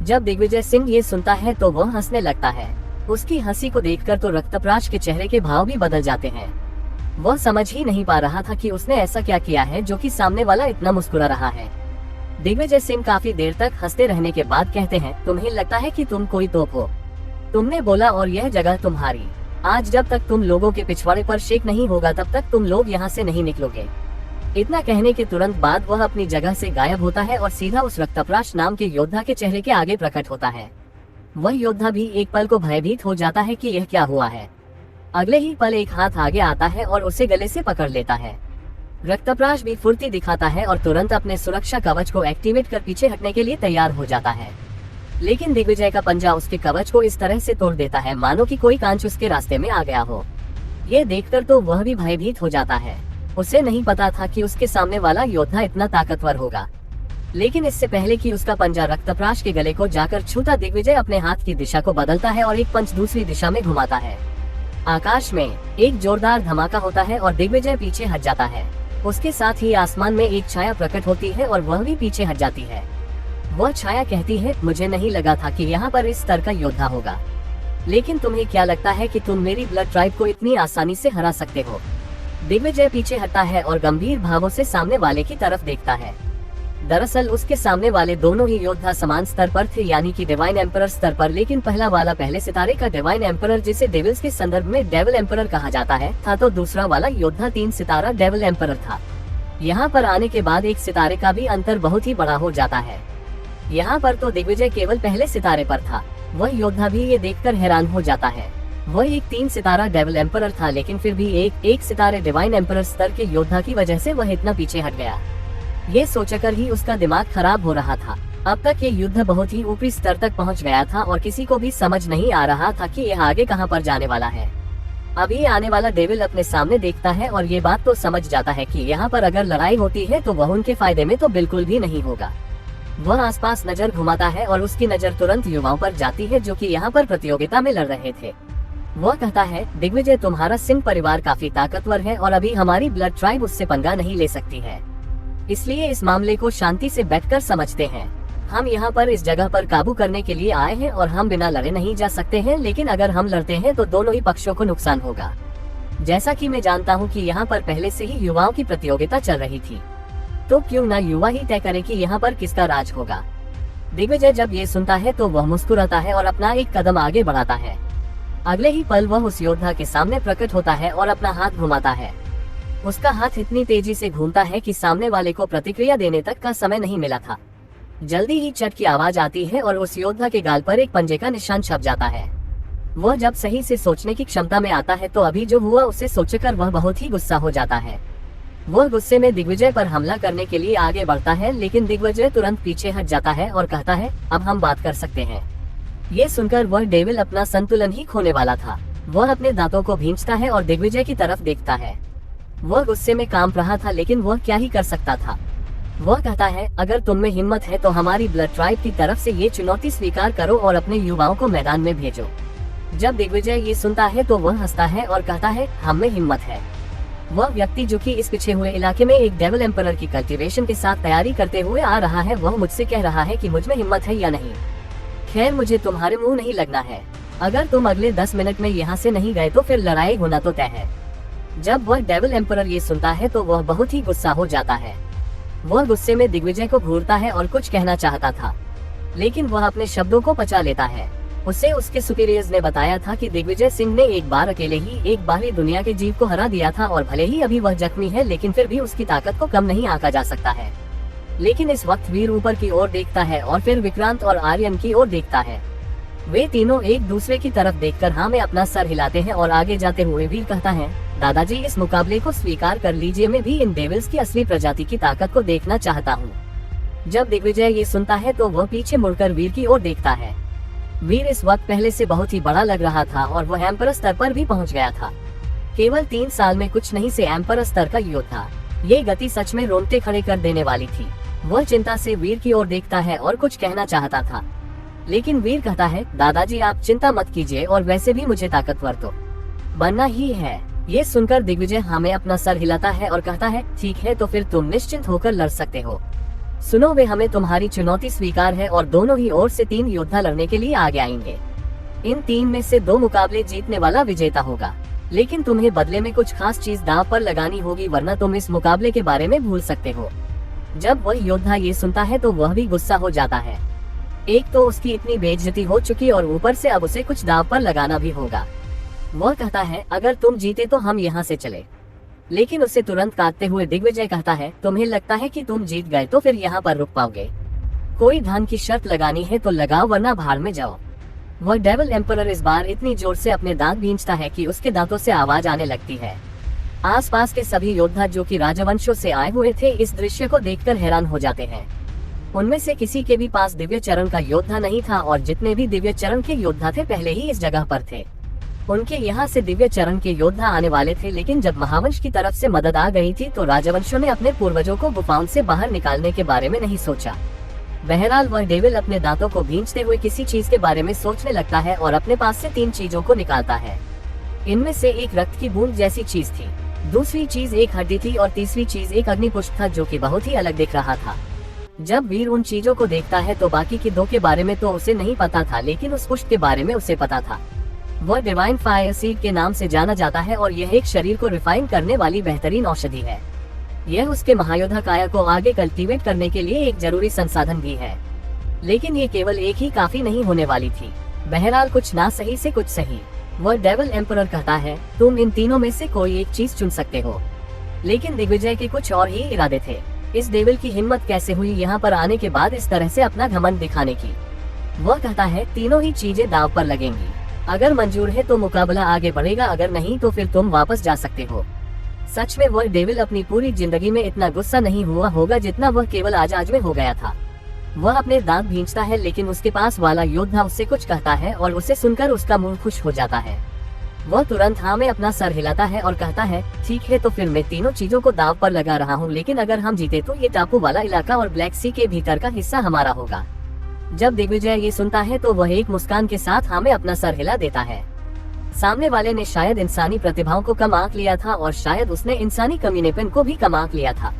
जब दिग्विजय सिंह ये सुनता है तो वह हंसने लगता है। उसकी हंसी को देखकर तो रक्तप्राश के चेहरे के भाव भी बदल जाते हैं। वह समझ ही नहीं पा रहा था कि उसने ऐसा क्या किया है जो कि सामने वाला इतना मुस्कुरा रहा है। दिग्विजय सिंह काफी देर तक हंसते रहने के बाद कहते हैं, तुम्हें लगता है कि तुम कोई तोप हो? तुमने बोला और यह जगह तुम्हारी। आज जब तक तुम लोगों के पिछवाड़े पर शेक नहीं होगा तब तक तुम लोग यहाँ से नहीं निकलोगे। इतना कहने के तुरंत बाद वह अपनी जगह से गायब होता है और सीधा उस रक्तप्राश नाम के योद्धा के चेहरे के आगे प्रकट होता है। वह योद्धा भी एक पल को भयभीत हो जाता है कि यह क्या हुआ है। अगले ही पल एक हाथ आगे आता है और उसे गले से पकड़ लेता है। रक्तप्राश भी फुर्ती दिखाता है और तुरंत अपने सुरक्षा कवच को एक्टिवेट कर पीछे हटने के लिए तैयार हो जाता है। लेकिन दिग्विजय का पंजा उसके कवच को इस तरह से तोड़ देता है मानो कि कोई कांच उसके रास्ते में आ गया हो। ये देखकर तो वह भी भयभीत हो जाता है। उसे नहीं पता था कि उसके सामने वाला योद्धा इतना ताकतवर होगा। लेकिन इससे पहले कि उसका पंजा रक्तप्राश के गले को जाकर छूता, दिग्विजय अपने हाथ की दिशा को बदलता है और एक पंच दूसरी दिशा में घुमाता है। आकाश में एक जोरदार धमाका होता है और दिग्विजय पीछे हट जाता है। उसके साथ ही आसमान में एक छाया प्रकट होती है और वह भी पीछे हट जाती है। वह छाया कहती है, मुझे नहीं लगा था कि यहाँ पर इस स्तर का योद्धा होगा। लेकिन तुम्हें क्या लगता है कि तुम मेरी ब्लड ट्राइब को इतनी आसानी से हरा सकते हो? दिग्विजय पीछे हटता है और गंभीर भावों से सामने वाले की तरफ देखता है। दरअसल उसके सामने वाले दोनों ही योद्धा समान स्तर पर थे, यानी कि डिवाइन एम्परर स्तर पर। लेकिन पहला वाला पहले सितारे का डिवाइन एम्परर, जिसे डेविल्स के संदर्भ में डेविल एम्परर कहा जाता है, था, तो दूसरा वाला योद्धा 3 सितारा डेविल एम्परर था। यहाँ पर आने के बाद एक सितारे का भी अंतर बहुत ही बड़ा हो जाता है। यहाँ पर तो दिग्विजय केवल पहले सितारे पर था। वह योद्धा भी ये देखकर हैरान हो जाता है। वह एक 3 सितारा डेविल एम्परर था, लेकिन फिर भी एक सितारे डिवाइन एम्परर स्तर के योद्धा की वजह से वह इतना पीछे हट गया। ये सोचकर ही उसका दिमाग खराब हो रहा था। अब तक ये युद्ध बहुत ही ऊपरी स्तर तक पहुंच गया था और किसी को भी समझ नहीं आ रहा था कि यह आगे कहां पर जाने वाला है। अभी आने वाला डेविल अपने सामने देखता है और ये बात तो समझ जाता है कि यहाँ पर अगर लड़ाई होती है तो वह उनके फायदे में तो बिल्कुल भी नहीं होगा। वह आसपास नजर घुमाता है और उसकी नजर तुरंत युवाओं पर जाती है जो कि यहाँ पर प्रतियोगिता में लड़ रहे थे। वह कहता है, दिग्विजय, तुम्हारा सिंह परिवार काफी ताकतवर है और अभी हमारी ब्लड ट्राइब उससे पंगा नहीं ले सकती है। इसलिए इस मामले को शांति से बैठकर समझते हैं। हम यहाँ पर इस जगह पर काबू करने के लिए आए हैं और हम बिना लड़े नहीं जा सकते हैं, लेकिन अगर हम लड़ते हैं तो दोनों ही पक्षों को नुकसान होगा। जैसा कि मैं जानता हूँ कि यहाँ पर पहले से ही युवाओं की प्रतियोगिता चल रही थी, तो क्यों ना युवा ही तय करे कि यहाँ पर किसका राज होगा। दिग्विजय जब ये सुनता है तो वह मुस्कुराता है और अपना एक कदम आगे बढ़ाता है। अगले ही पल वह उस योद्धा के सामने प्रकट होता है और अपना हाथ घुमाता है। उसका हाथ इतनी तेजी से घूमता है कि सामने वाले को प्रतिक्रिया देने तक का समय नहीं मिला था। जल्दी ही चट की आवाज आती है और उस योद्धा के गाल पर एक पंजे का निशान छप जाता है। वह जब सही से सोचने की क्षमता में आता है तो अभी जो हुआ उसे सोचकर वह बहुत ही गुस्सा हो जाता है। वह गुस्से में दिग्विजय पर हमला करने के लिए आगे बढ़ता है, लेकिन दिग्विजय तुरंत पीछे हट जाता है और कहता है, अब हम बात कर सकते हैं। ये सुनकर वह डेविल अपना संतुलन ही खोने वाला था। वह अपने दांतों को भींचता है और दिग्विजय की तरफ देखता है। वह गुस्से में कांप रहा था, लेकिन वह क्या ही कर सकता था। वह कहता है, अगर तुम में हिम्मत है तो हमारी ब्लड ट्राइब की तरफ से ये चुनौती स्वीकार करो और अपने युवाओं को मैदान में भेजो। जब दिग्विजय ये सुनता है तो वह हंसता है और कहता है, हम में हिम्मत है। वह व्यक्ति जो कि इस पिछे हुए इलाके में एक डेविल एम्परर की कल्टीवेशन के साथ तैयारी करते हुए आ रहा है, वह मुझसे कह रहा है कि मुझ में हिम्मत है या नहीं। खैर, मुझे तुम्हारे मुंह नहीं लगना है। अगर तुम अगले 10 मिनट में यहाँ से नहीं गए तो फिर लड़ाई होना तो तय है। जब वह डेविल एम्परर ये सुनता है तो वह बहुत ही गुस्सा हो जाता है। वह गुस्से में दिग्विजय को घूरता है और कुछ कहना चाहता था, लेकिन वह अपने शब्दों को पचा लेता है। उसे उसके सुपीरियर्स ने बताया था कि दिग्विजय सिंह ने एक बार अकेले ही एक बाहरी दुनिया के जीव को हरा दिया था, और भले ही अभी वह जख्मी है लेकिन फिर भी उसकी ताकत को कम नहीं आंका जा सकता है। लेकिन इस वक्त वीर ऊपर की ओर देखता है और फिर विक्रांत और आर्यन की ओर देखता है। वे तीनों एक दूसरे की तरफ देखकर हाँ में अपना सर हिलाते हैं और आगे जाते हुए वीर कहता है, दादाजी इस मुकाबले को स्वीकार कर लीजिए, मैं भी इन डेविल्स की असली प्रजाति की ताकत को देखना चाहता हूँ। जब दिग्विजय ये सुनता है तो वह पीछे मुड़कर वीर की ओर देखता है। वीर इस वक्त पहले से बहुत ही बड़ा लग रहा था और वह एम्पर स्तर पर भी पहुंच गया था। केवल 3 साल में कुछ नहीं से एम्पर स्तर का योद्धा। ये गति सच में रोंगटे खड़े कर देने वाली थी। वह चिंता से वीर की ओर देखता है और कुछ कहना चाहता था, लेकिन वीर कहता है, दादाजी आप चिंता मत कीजिए, और वैसे भी मुझे ताकतवर तो बनना ही है। ये सुनकर दिग्विजय हमें अपना सर हिलाता है और कहता है, ठीक है तो फिर तुम निश्चिंत होकर लड़ सकते हो। सुनो, वे हमें तुम्हारी चुनौती स्वीकार है और दोनों ही ओर से 3 योद्धा लड़ने के लिए आगे आएंगे। इन 3 में से 2 मुकाबले जीतने वाला विजेता होगा, लेकिन तुम्हें बदले में कुछ खास चीज दांव पर लगानी होगी, वरना तुम इस मुकाबले के बारे में भूल सकते हो। जब वह योद्धा ये सुनता है तो वह भी गुस्सा हो जाता है। एक तो उसकी इतनी बेइज्जती हो चुकी और ऊपर से अब उसे कुछ दांव पर लगाना भी होगा। वह कहता है, अगर तुम जीते तो हम यहाँ से चले। लेकिन उसे तुरंत काटते हुए दिग्विजय कहता है, तुम्हें लगता है कि तुम जीत गए तो फिर यहाँ पर रुक पाओगे? कोई धन की शर्त लगानी है तो लगाओ, वरना भाड़ में जाओ। वह डेविल एम्परर इस बार इतनी जोर से अपने दांत भींचता है कि उसके दांतों से आवाज आने लगती है। आसपास के सभी योद्धा जो कि राजवंशों से आए हुए थे इस दृश्य को देखकर हैरान हो जाते हैं। उनमें से किसी के भी पास दिव्य चरण का योद्धा नहीं था, और जितने भी दिव्य चरण के योद्धा थे पहले ही इस जगह पर थे। उनके यहाँ से दिव्य चरण के योद्धा आने वाले थे, लेकिन जब महावंश की तरफ से मदद आ गई थी तो राजवंशों ने अपने पूर्वजों को गुफाओं से बाहर निकालने के बारे में नहीं सोचा। बहरहाल वह डेविल अपने दांतों को भींचते हुए किसी चीज के बारे में सोचने लगता है और अपने पास से 3 चीजों को निकालता है। इनमें से एक रक्त की बूंद जैसी चीज थी, दूसरी चीज एक हड्डी थी और तीसरी चीज एक अग्निपुष्प था जो कि बहुत ही अलग दिख रहा था। जब वीर उन चीजों को देखता है तो बाकी की 2 के बारे में तो उसे नहीं पता था, लेकिन उस पुष्प के बारे में उसे पता था। वह डिवाइन फायर सीड के नाम से जाना जाता है और यह एक शरीर को रिफाइन करने वाली बेहतरीन औषधि है। यह उसके महायोद्धा काया को आगे कल्टीवेट करने के लिए एक जरूरी संसाधन भी है, लेकिन ये केवल एक ही काफी नहीं होने वाली थी। बहरहाल कुछ ना सही से कुछ सही। वह डेविल एम्परर कहता है, तुम इन तीनों में से कोई एक चीज चुन सकते हो। लेकिन दिग्विजय के कुछ और ही इरादे थे। इस डेविल की हिम्मत कैसे हुई यहाँ पर आने के बाद इस तरह से अपना घमंड दिखाने की? वह कहता है, तीनों ही चीजें दांव पर लगेंगी। अगर मंजूर है तो मुकाबला आगे बढ़ेगा, अगर नहीं तो फिर तुम वापस जा सकते हो। सच में वह डेविल अपनी पूरी जिंदगी में इतना गुस्सा नहीं हुआ होगा जितना वह केवल आज में हो गया था। वह अपने दांत भींचता है, लेकिन उसके पास वाला योद्धा उससे कुछ कहता है और उसे सुनकर उसका मुंह खुश हो जाता है। वह तुरंत हाँ में अपना सर हिलाता है और कहता है, ठीक है तो फिर मैं तीनों चीजों को दांव पर लगा रहा हूँ, लेकिन अगर हम जीते तो ये टापू वाला इलाका और ब्लैक सी के भीतर का हिस्सा हमारा होगा। जब दिग्विजय ये सुनता है तो वह एक मुस्कान के साथ हाँ में अपना सर हिला देता है। सामने वाले ने शायद इंसानी प्रतिभाओं को कम आंक लिया था और शायद उसने इंसानी कमीनेपन को भी कम आंक लिया था।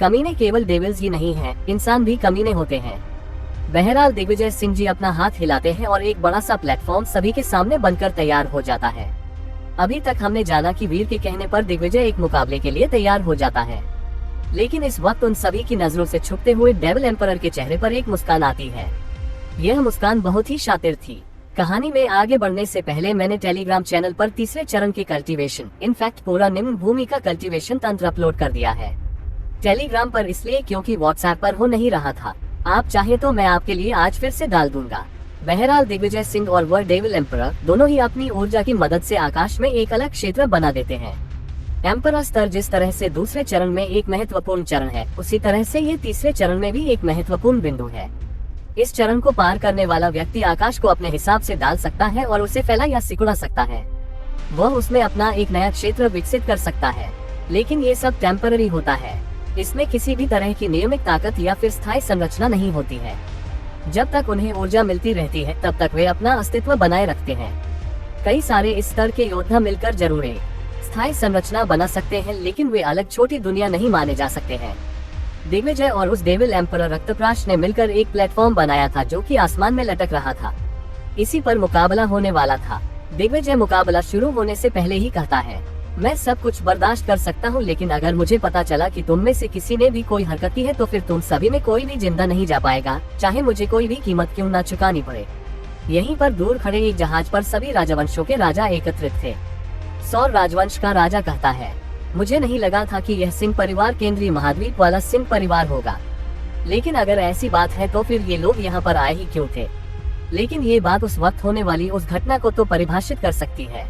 कमीने केवल डेविल्स ही नहीं हैं, इंसान भी कमीने होते हैं। बहरहाल दिग्विजय सिंह जी अपना हाथ हिलाते हैं और एक बड़ा सा प्लेटफॉर्म सभी के सामने बनकर तैयार हो जाता है। अभी तक हमने जाना कि वीर के कहने पर दिग्विजय एक मुकाबले के लिए तैयार हो जाता है, लेकिन इस वक्त उन सभी की नजरों से छुपते हुए डेविल एम्परर के चेहरे पर एक मुस्कान आती है। यह मुस्कान बहुत ही शातिर थी। कहानी में आगे बढ़ने से पहले मैंने टेलीग्राम चैनल पर तीसरे चरण के कल्टीवेशन, इनफैक्ट पूरा निम्न भूमि का कल्टीवेशन तंत्र अपलोड कर दिया है टेलीग्राम पर, इसलिए क्योंकि व्हाट्सएप पर हो नहीं रहा था। आप चाहे तो मैं आपके लिए आज फिर से डाल दूंगा। बहरहाल दिग्विजय सिंह और वह डेविल एम्परर दोनों ही अपनी ऊर्जा की मदद से आकाश में एक अलग क्षेत्र बना देते हैं। एम्परर स्तर जिस तरह से दूसरे चरण में एक महत्वपूर्ण चरण है, उसी तरह से ये तीसरे चरण में भी एक महत्वपूर्ण बिंदु है। इस चरण को पार करने वाला व्यक्ति आकाश को अपने हिसाब से डाल सकता है और उसे फैला या सिकुड़ा सकता है। वह उसमें अपना एक नया क्षेत्र विकसित कर सकता है, लेकिन ये सब टेम्पररी होता है। इसमें किसी भी तरह की नियमित ताकत या फिर स्थायी संरचना नहीं होती है। जब तक उन्हें ऊर्जा मिलती रहती है तब तक वे अपना अस्तित्व बनाए रखते हैं। कई सारे इस स्तर के योद्धा मिलकर जरूर एक स्थायी संरचना बना सकते हैं, लेकिन वे अलग छोटी दुनिया नहीं माने जा सकते हैं। दिग्विजय और उस डेविल एम्परर रक्तप्राश ने मिलकर एक प्लेटफॉर्म बनाया था जो कि आसमान में लटक रहा था। इसी पर मुकाबला होने वाला था। दिग्विजय मुकाबला शुरू होने से पहले ही कहता है, मैं सब कुछ बर्दाश्त कर सकता हूँ, लेकिन अगर मुझे पता चला कि तुम में से किसी ने भी कोई हरकत की है तो फिर तुम सभी में कोई भी जिंदा नहीं जा पाएगा, चाहे मुझे कोई भी कीमत क्यों न चुकानी पड़े। यहीं पर दूर खड़े एक जहाज पर सभी राजवंशों के राजा एकत्रित थे। सौर राजवंश का राजा कहता है, मुझे नहीं लगा था कि यह सिंह परिवार केंद्रीय महाद्वीप वाला सिंह परिवार होगा, लेकिन अगर ऐसी बात है तो फिर ये लोग यहाँ पर आए ही क्यों थे। लेकिन ये बात उस वक्त होने वाली उस घटना को तो परिभाषित कर सकती है।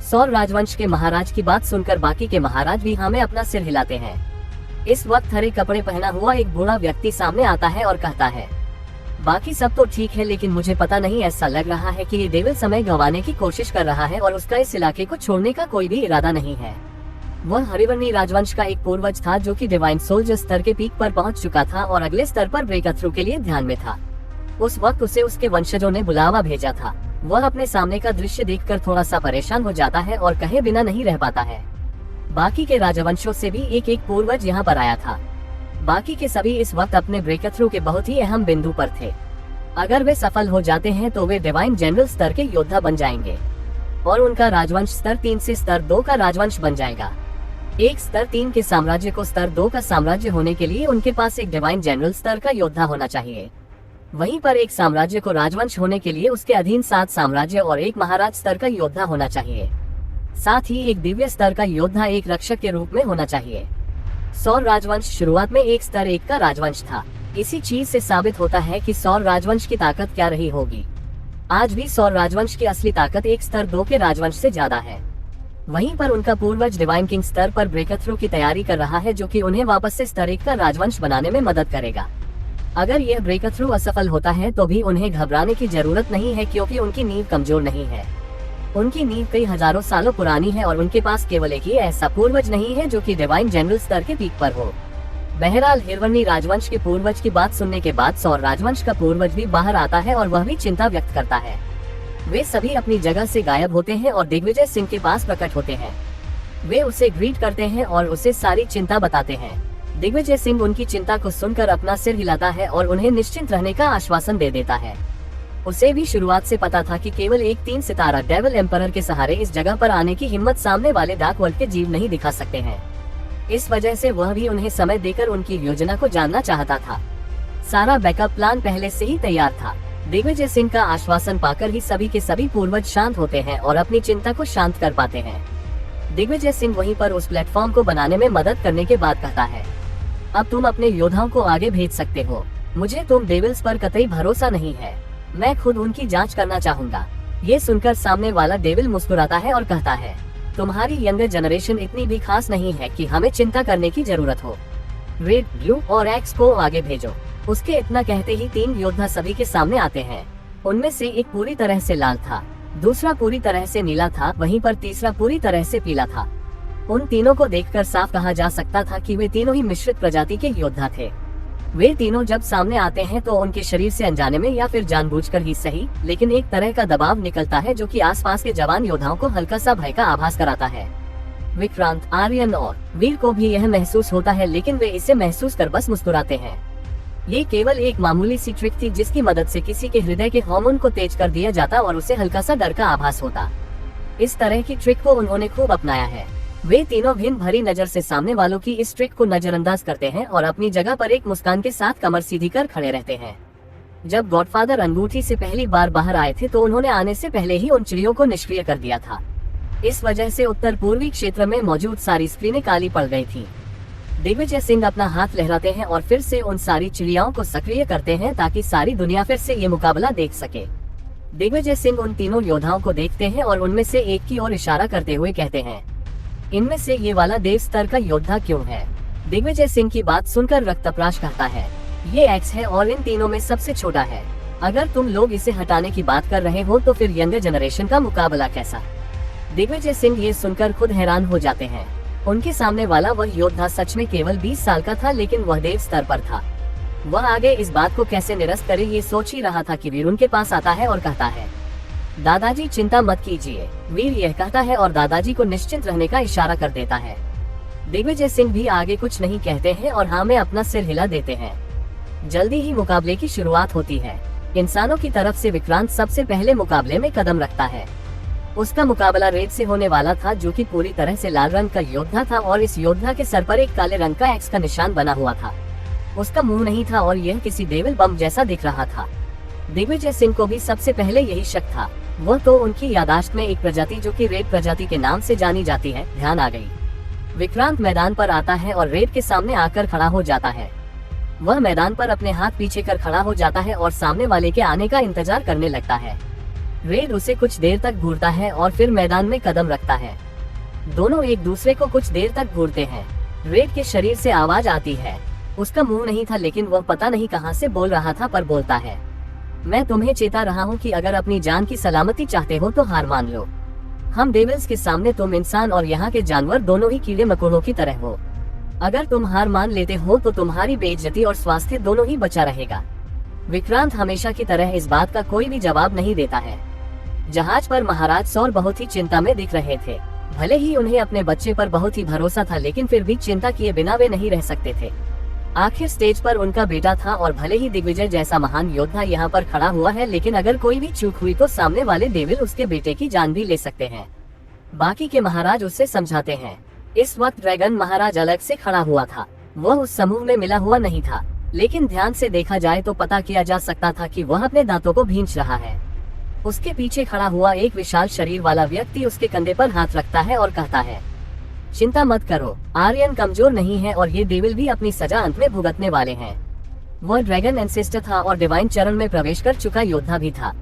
सौर राजवंश के महाराज की बात सुनकर बाकी के महाराज भी हमें अपना सिर हिलाते हैं। इस वक्त हरे कपड़े पहना हुआ एक बूढ़ा व्यक्ति सामने आता है और कहता है, बाकी सब तो ठीक है, लेकिन मुझे पता नहीं, ऐसा लग रहा है कि ये डेविल समय गंवाने की कोशिश कर रहा है और उसका इस इलाके को छोड़ने का कोई भी इरादा नहीं है। वह हरिवर्णी राजवंश का एक पूर्वज था जो कि डिवाइन सोल्जर स्तर के पीक पर पहुंच चुका था और अगले स्तर पर ब्रेकथ्रू के लिए ध्यान में था। उस वक्त उसे उसके वंशजों ने बुलावा भेजा था। वह अपने सामने का दृश्य देखकर थोड़ा सा परेशान हो जाता है और कहे बिना नहीं रह पाता है। बाकी के राजवंशों से भी एक एक पूर्वज यहाँ पर आया था। बाकी के सभी इस वक्त अपने ब्रेकथ्रू के बहुत ही अहम बिंदु पर थे। अगर वे सफल हो जाते हैं तो वे डिवाइन जनरल स्तर के योद्धा बन जाएंगे और उनका राजवंश स्तर 3 से स्तर 2 का राजवंश बन जाएगा। एक स्तर 3 के साम्राज्य को स्तर 2 का साम्राज्य होने के लिए उनके पास एक डिवाइन जनरल स्तर का योद्धा होना चाहिए। वहीं पर एक साम्राज्य को राजवंश होने के लिए उसके अधीन 7 साम्राज्य और एक महाराज स्तर का योद्धा होना चाहिए। साथ ही एक दिव्य स्तर का योद्धा एक रक्षक के रूप में होना चाहिए। सौर राजवंश शुरुआत में एक स्तर 1 का राजवंश था। इसी चीज से साबित होता है कि सौर राजवंश की ताकत क्या रही होगी। आज भी सौर राजवंश की असली ताकत एक स्तर 2 के राजवंश से ज्यादा है। वहीं पर उनका पूर्वज डिवाइन किंग स्तर पर ब्रेकथ्रू की तैयारी कर रहा है, जो कि उन्हें वापस से स्तर 1 का राजवंश बनाने में मदद करेगा। अगर यह ब्रेकथ्रू असफल होता है तो भी उन्हें घबराने की जरूरत नहीं है, क्योंकि उनकी नींव कमजोर नहीं है। उनकी नींव कई हजारों सालों पुरानी है और उनके पास केवल एक ही ऐसा पूर्वज नहीं है जो कि डिवाइन जनरल स्तर के पीक पर हो। बहरहाल हिरवनी राजवंश के पूर्वज की बात सुनने के बाद सौर राजवंश का पूर्वज भी बाहर आता है और वह भी चिंता व्यक्त करता है। वे सभी अपनी जगह से गायब होते हैं और दिग्विजय सिंह के पास प्रकट होते हैं। वे उसे ग्रीट करते हैं और उसे सारी चिंता बताते हैं। दिग्विजय सिंह उनकी चिंता को सुनकर अपना सिर हिलाता है और उन्हें निश्चिंत रहने का आश्वासन दे देता है। उसे भी शुरुआत से पता था कि केवल एक 3 सितारा डेविल एम्परर के सहारे इस जगह पर आने की हिम्मत सामने वाले डार्क वर्ल्ड के जीव नहीं दिखा सकते हैं। इस वजह से वह भी उन्हें समय देकर उनकी योजना को जानना चाहता था। सारा बैकअप प्लान पहले से ही तैयार था। दिग्विजय सिंह का आश्वासन पाकर ही सभी के सभी पूर्वज शांत होते हैं और अपनी चिंता को शांत कर पाते हैं। दिग्विजय सिंह वहीं पर उस प्लेटफॉर्म को बनाने में मदद करने के बाद कहता है, अब तुम अपने योद्धाओं को आगे भेज सकते हो। मुझे तुम डेविल्स पर कतई भरोसा नहीं है। मैं खुद उनकी जांच करना चाहूंगा। ये सुनकर सामने वाला डेविल मुस्कुराता है और कहता है, तुम्हारी यंगर जनरेशन इतनी भी खास नहीं है कि हमें चिंता करने की जरूरत हो। रेड, ब्लू और एक्स को आगे भेजो। उसके इतना कहते ही 3 योद्धा सभी के सामने आते हैं। उनमें से एक पूरी तरह से लाल था, दूसरा पूरी तरह से नीला था, वहीं पर तीसरा पूरी तरह से पीला था। उन तीनों को देखकर साफ कहा जा सकता था कि वे तीनों ही मिश्रित प्रजाति के योद्धा थे। वे तीनों जब सामने आते हैं तो उनके शरीर से अनजाने में या फिर जानबूझकर ही सही, लेकिन एक तरह का दबाव निकलता है जो कि आसपास के जवान योद्धाओं को हल्का सा भय का आभास कराता है। विक्रांत, आर्यन और वीर को भी यह महसूस होता है, लेकिन वे इसे महसूस कर बस मुस्कुराते हैं। ये केवल एक मामूली सी ट्रिक थी जिसकी मदद से किसी के हृदय के हार्मोन को तेज कर दिया जाता और उसे हल्का सा डर का आभास होता। इस तरह की ट्रिक को उन्होंने खूब अपनाया है। वे तीनों भिन्न भरी नजर से सामने वालों की इस ट्रिक को नजरअंदाज करते हैं और अपनी जगह पर एक मुस्कान के साथ कमर सीधी कर खड़े रहते हैं। जब गॉडफादर अंगूठी से पहली बार बाहर आए थे तो उन्होंने आने से पहले ही उन चिड़ियों को निष्क्रिय कर दिया था। इस वजह से उत्तर पूर्वी क्षेत्र में मौजूद सारी स्क्रीनें काली पड़ गई थी। दिग्विजय सिंह अपना हाथ लहराते हैं और फिर से उन सारी चिड़ियाओं को सक्रिय करते हैं ताकि सारी दुनिया फिर से ये मुकाबला देख सके। दिग्विजय सिंह उन तीनों योद्धाओं को देखते हैं और उनमें से एक की ओर इशारा करते हुए कहते हैं, इनमें से ये वाला देव स्तर का योद्धा क्यों है? दिग्विजय सिंह की बात सुनकर रक्तप्राश कहता है, ये एक्स है और इन तीनों में सबसे छोटा है। अगर तुम लोग इसे हटाने की बात कर रहे हो तो फिर यंगर जनरेशन का मुकाबला कैसा? दिग्विजय सिंह ये सुनकर खुद हैरान हो जाते हैं। उनके सामने वाला वह योद्धा सच में केवल 20 साल का था, लेकिन वह देव स्तर पर था। वह आगे इस बात को कैसे निरस्त करे ये सोच ही रहा था कि वीर उनके पास आता है और कहता है, दादाजी चिंता मत कीजिए। वीर यह कहता है और दादाजी को निश्चिंत रहने का इशारा कर देता है। दिग्विजय सिंह भी आगे कुछ नहीं कहते हैं और हाँ में अपना सिर हिला देते हैं। जल्दी ही मुकाबले की शुरुआत होती है। इंसानों की तरफ से विक्रांत सबसे पहले मुकाबले में कदम रखता है। उसका मुकाबला रेड से होने वाला था, जो कि पूरी तरह से लाल रंग का योद्धा था और इस योद्धा के सर पर एक काले रंग का एक्स का निशान बना हुआ था। उसका मुंह नहीं था और यह किसी डेविल बम जैसा दिख रहा था। दिग्विजय सिंह को भी सबसे पहले यही शक था। वह तो उनकी यादाश्त में एक प्रजाति जो कि रेड प्रजाति के नाम से जानी जाती है ध्यान आ गई। विक्रांत मैदान पर आता है और रेड के सामने आकर खड़ा हो जाता है। वह मैदान पर अपने हाथ पीछे कर खड़ा हो जाता है और सामने वाले के आने का इंतजार करने लगता है। रेड उसे कुछ देर तक घूरता है और फिर मैदान में कदम रखता है। दोनों एक दूसरे को कुछ देर तक घूरते हैं। रेड के शरीर से आवाज आती है। उसका मुंह नहीं था, लेकिन वह पता नहीं कहां से बोल रहा था, पर बोलता है, मैं तुम्हें चेता रहा हूं कि अगर अपनी जान की सलामती चाहते हो तो हार मान लो। हम डेविल्स के सामने तुम इंसान और यहाँ के जानवर दोनों ही कीड़े मकोड़ों की तरह हो। अगर तुम हार मान लेते हो तो तुम्हारी बेइज्जती और स्वास्थ्य दोनों ही बचा रहेगा। विक्रांत हमेशा की तरह इस बात का कोई भी जवाब नहीं देता है। जहाज पर महाराज सौर बहुत ही चिंता में दिख रहे थे। भले ही उन्हें अपने बच्चे पर बहुत ही भरोसा था, लेकिन फिर भी चिंता किए बिना वे नहीं रह सकते थे। आखिर स्टेज पर उनका बेटा था और भले ही दिग्विजय जैसा महान योद्धा यहाँ पर खड़ा हुआ है, लेकिन अगर कोई भी चूक हुई तो सामने वाले डेविल उसके बेटे की जान भी ले सकते हैं। बाकी के महाराज उससे समझाते हैं। इस वक्त ड्रैगन महाराज अलग से खड़ा हुआ था। वह उस समूह में मिला हुआ नहीं था, लेकिन ध्यान से देखा जाए तो पता किया जा सकता था कि वह अपने दांतों को भींच रहा है। उसके पीछे खड़ा हुआ एक विशाल शरीर वाला व्यक्ति उसके कंधे पर हाथ रखता है और कहता है, चिंता मत करो, आर्यन कमजोर नहीं है और ये डेविल भी अपनी सजा अंत में भुगतने वाले हैं। वह ड्रैगन एंसेस्टर था और डिवाइन चरण में प्रवेश कर चुका योद्धा भी था।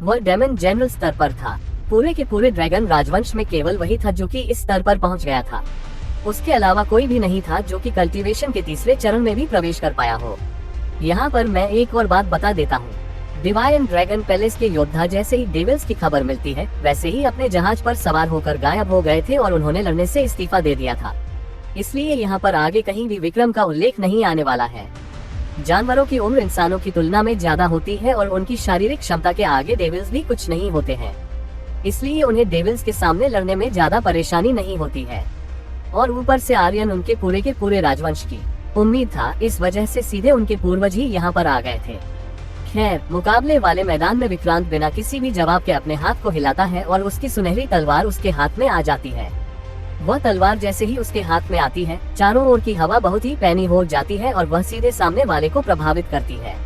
वह डेमन जनरल स्तर पर था। पूरे के पूरे ड्रैगन राजवंश में केवल वही था जो कि इस स्तर पर पहुंच गया था। उसके अलावा कोई भी नहीं था जो कि कल्टीवेशन के तीसरे चरण में भी प्रवेश कर पाया हो। यहाँ पर मैं एक और बात बता देता हूँ। डिवाइन ड्रैगन पैलेस के योद्धा जैसे ही डेविल्स की खबर मिलती है, वैसे ही अपने जहाज पर सवार होकर गायब हो गए थे और उन्होंने लड़ने से इस्तीफा दे दिया था। इसलिए यहाँ पर आगे कहीं भी विक्रम का उल्लेख नहीं आने वाला है। जानवरों की उम्र इंसानों की तुलना में ज्यादा होती है और उनकी शारीरिक क्षमता के आगे डेविल्स भी कुछ नहीं होते हैं। इसलिए उन्हें डेविल्स के सामने लड़ने में ज्यादा परेशानी नहीं होती है। और ऊपर से आर्यन उनके पूरे के पूरे राजवंश की उम्मीद था, इस वजह से सीधे उनके पूर्वज ही यहाँ पर आ गए थे। खैर, मुकाबले वाले मैदान में विक्रांत बिना किसी भी जवाब के अपने हाथ को हिलाता है और उसकी सुनहरी तलवार उसके हाथ में आ जाती है। वह तलवार जैसे ही उसके हाथ में आती है, चारों ओर की हवा बहुत ही पैनी हो जाती है और वह सीधे सामने वाले को प्रभावित करती है।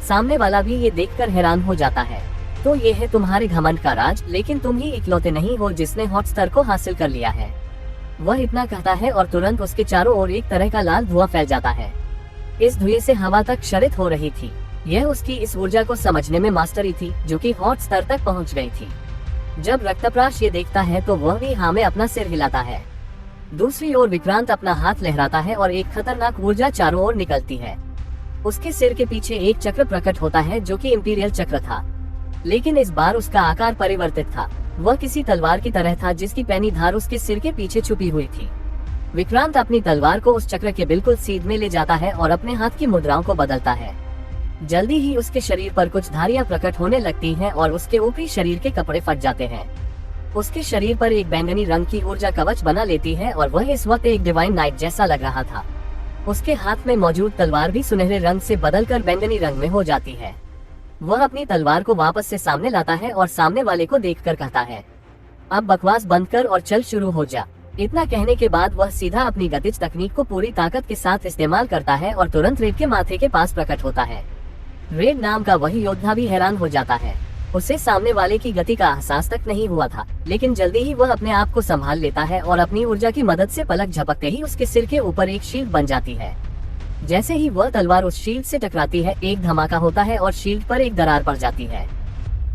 सामने वाला भी ये देखकर हैरान हो जाता है। तो ये है तुम्हारे घमंड का राज, लेकिन तुम ही इकलौते नहीं हो जिसने हॉट स्तर को हासिल कर लिया है। वह इतना कहता है और तुरंत उसके चारों ओर एक तरह का लाल धुआं फैल जाता है। इस धुएं से हवा तक क्षरित हो रही थी। यह उसकी इस ऊर्जा को समझने में मास्टरी थी जो कि हॉट स्तर तक पहुंच गई थी। जब रक्तप्राश ये देखता है तो वह भी हाँ में अपना सिर हिलाता है। दूसरी ओर विक्रांत अपना हाथ लहराता है और एक खतरनाक ऊर्जा चारों ओर निकलती है। उसके सिर के पीछे एक चक्र प्रकट होता है जो कि इंपीरियल चक्र था, लेकिन इस बार उसका आकार परिवर्तित था। वह किसी तलवार की तरह था जिसकी पैनी धार उसके सिर के पीछे छुपी हुई थी। विक्रांत अपनी तलवार को उस चक्र के बिल्कुल सीध में ले जाता है और अपने हाथ की मुद्राओं को बदलता है। जल्दी ही उसके शरीर पर कुछ धारियां प्रकट होने लगती हैं और उसके ऊपरी शरीर के कपड़े फट जाते हैं। उसके शरीर पर एक बैंगनी रंग की ऊर्जा कवच बना लेती है और वह इस वक्त एक डिवाइन नाइट जैसा लग रहा था। उसके हाथ में मौजूद तलवार भी सुनहरे रंग से बदलकर बैंगनी रंग में हो जाती है। वह अपनी तलवार को वापस से सामने लाता है और सामने वाले को देखकर कहता है, अब बकवास बंद कर और चल शुरू हो जा। इतना कहने के बाद वह सीधा अपनी गतिज तकनीक को पूरी ताकत के साथ इस्तेमाल करता है और तुरंत रेड के माथे के पास प्रकट होता है। रेड नाम का वही योद्धा भी हैरान हो जाता है। उसे सामने वाले की गति का एहसास तक नहीं हुआ था, लेकिन जल्दी ही वह अपने आप को संभाल लेता है और अपनी ऊर्जा की मदद से पलक झपकते ही उसके सिर के ऊपर एक शील्ड बन जाती है। जैसे ही वह तलवार उस शील्ड से टकराती है, एक धमाका होता है और शील्ड पर एक दरार पड़ जाती है,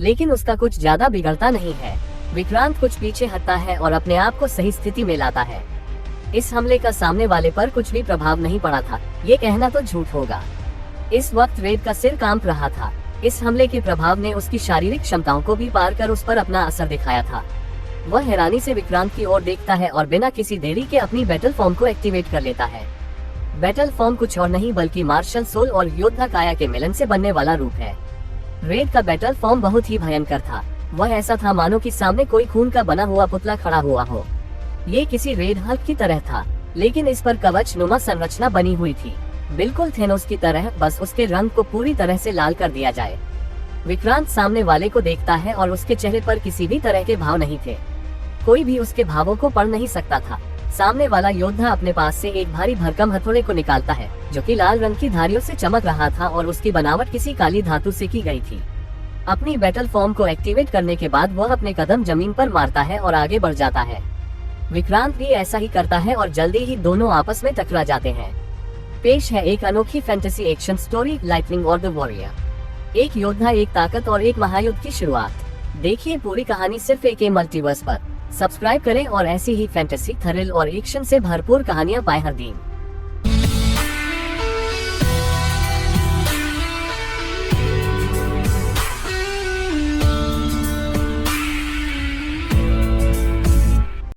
लेकिन उसका कुछ ज्यादा बिगड़ता नहीं है। विक्रांत कुछ पीछे हटता है और अपने आप को सही स्थिति में लाता है। इस हमले का सामने वाले पर कुछ भी प्रभाव नहीं पड़ा था, ये कहना तो झूठ होगा। इस वक्त रेड का सिर कांप रहा था। इस हमले के प्रभाव ने उसकी शारीरिक क्षमताओं को भी पार कर उस पर अपना असर दिखाया था। वह हैरानी से विक्रांत की ओर देखता है और बिना किसी देरी के अपनी बैटल फॉर्म को एक्टिवेट कर लेता है। बैटल फॉर्म कुछ और नहीं बल्कि मार्शल सोल और योद्धा काया के मिलन से बनने वाला रूप है। रेड का बैटल फॉर्म बहुत ही भयंकर था। वह ऐसा था मानो कि सामने कोई खून का बना हुआ पुतला खड़ा हुआ हो। ये किसी रेड हल्क की तरह था, लेकिन इस पर कवच नुमा संरचना बनी हुई थी, बिल्कुल थेनोस की तरह, बस उसके रंग को पूरी तरह से लाल कर दिया जाए। विक्रांत सामने वाले को देखता है और उसके चेहरे पर किसी भी तरह के भाव नहीं थे। कोई भी उसके भावों को पढ़ नहीं सकता था। सामने वाला योद्धा अपने पास से एक भारी भरकम हथौड़े को निकालता है, जो कि लाल रंग की धारियों से चमक रहा था और उसकी बनावट किसी काली धातु से की गई थी। अपनी बैटल फॉर्म को एक्टिवेट करने के बाद वह अपने कदम जमीन पर मारता है और आगे बढ़ जाता है। विक्रांत भी ऐसा ही करता है और जल्दी ही दोनों आपस में टकरा जाते हैं। पेश है एक अनोखी फैंटेसी एक्शन स्टोरी, लाइटनिंग और द वॉरियर। एक योद्धा, एक ताकत और एक महायुद्ध की शुरुआत। देखिए पूरी कहानी सिर्फ एक मल्टीवर्स पर। सब्सक्राइब करें और ऐसी ही फैंटेसी, थ्रिल और एक्शन से भरपूर कहानियां पाएं हर दिन।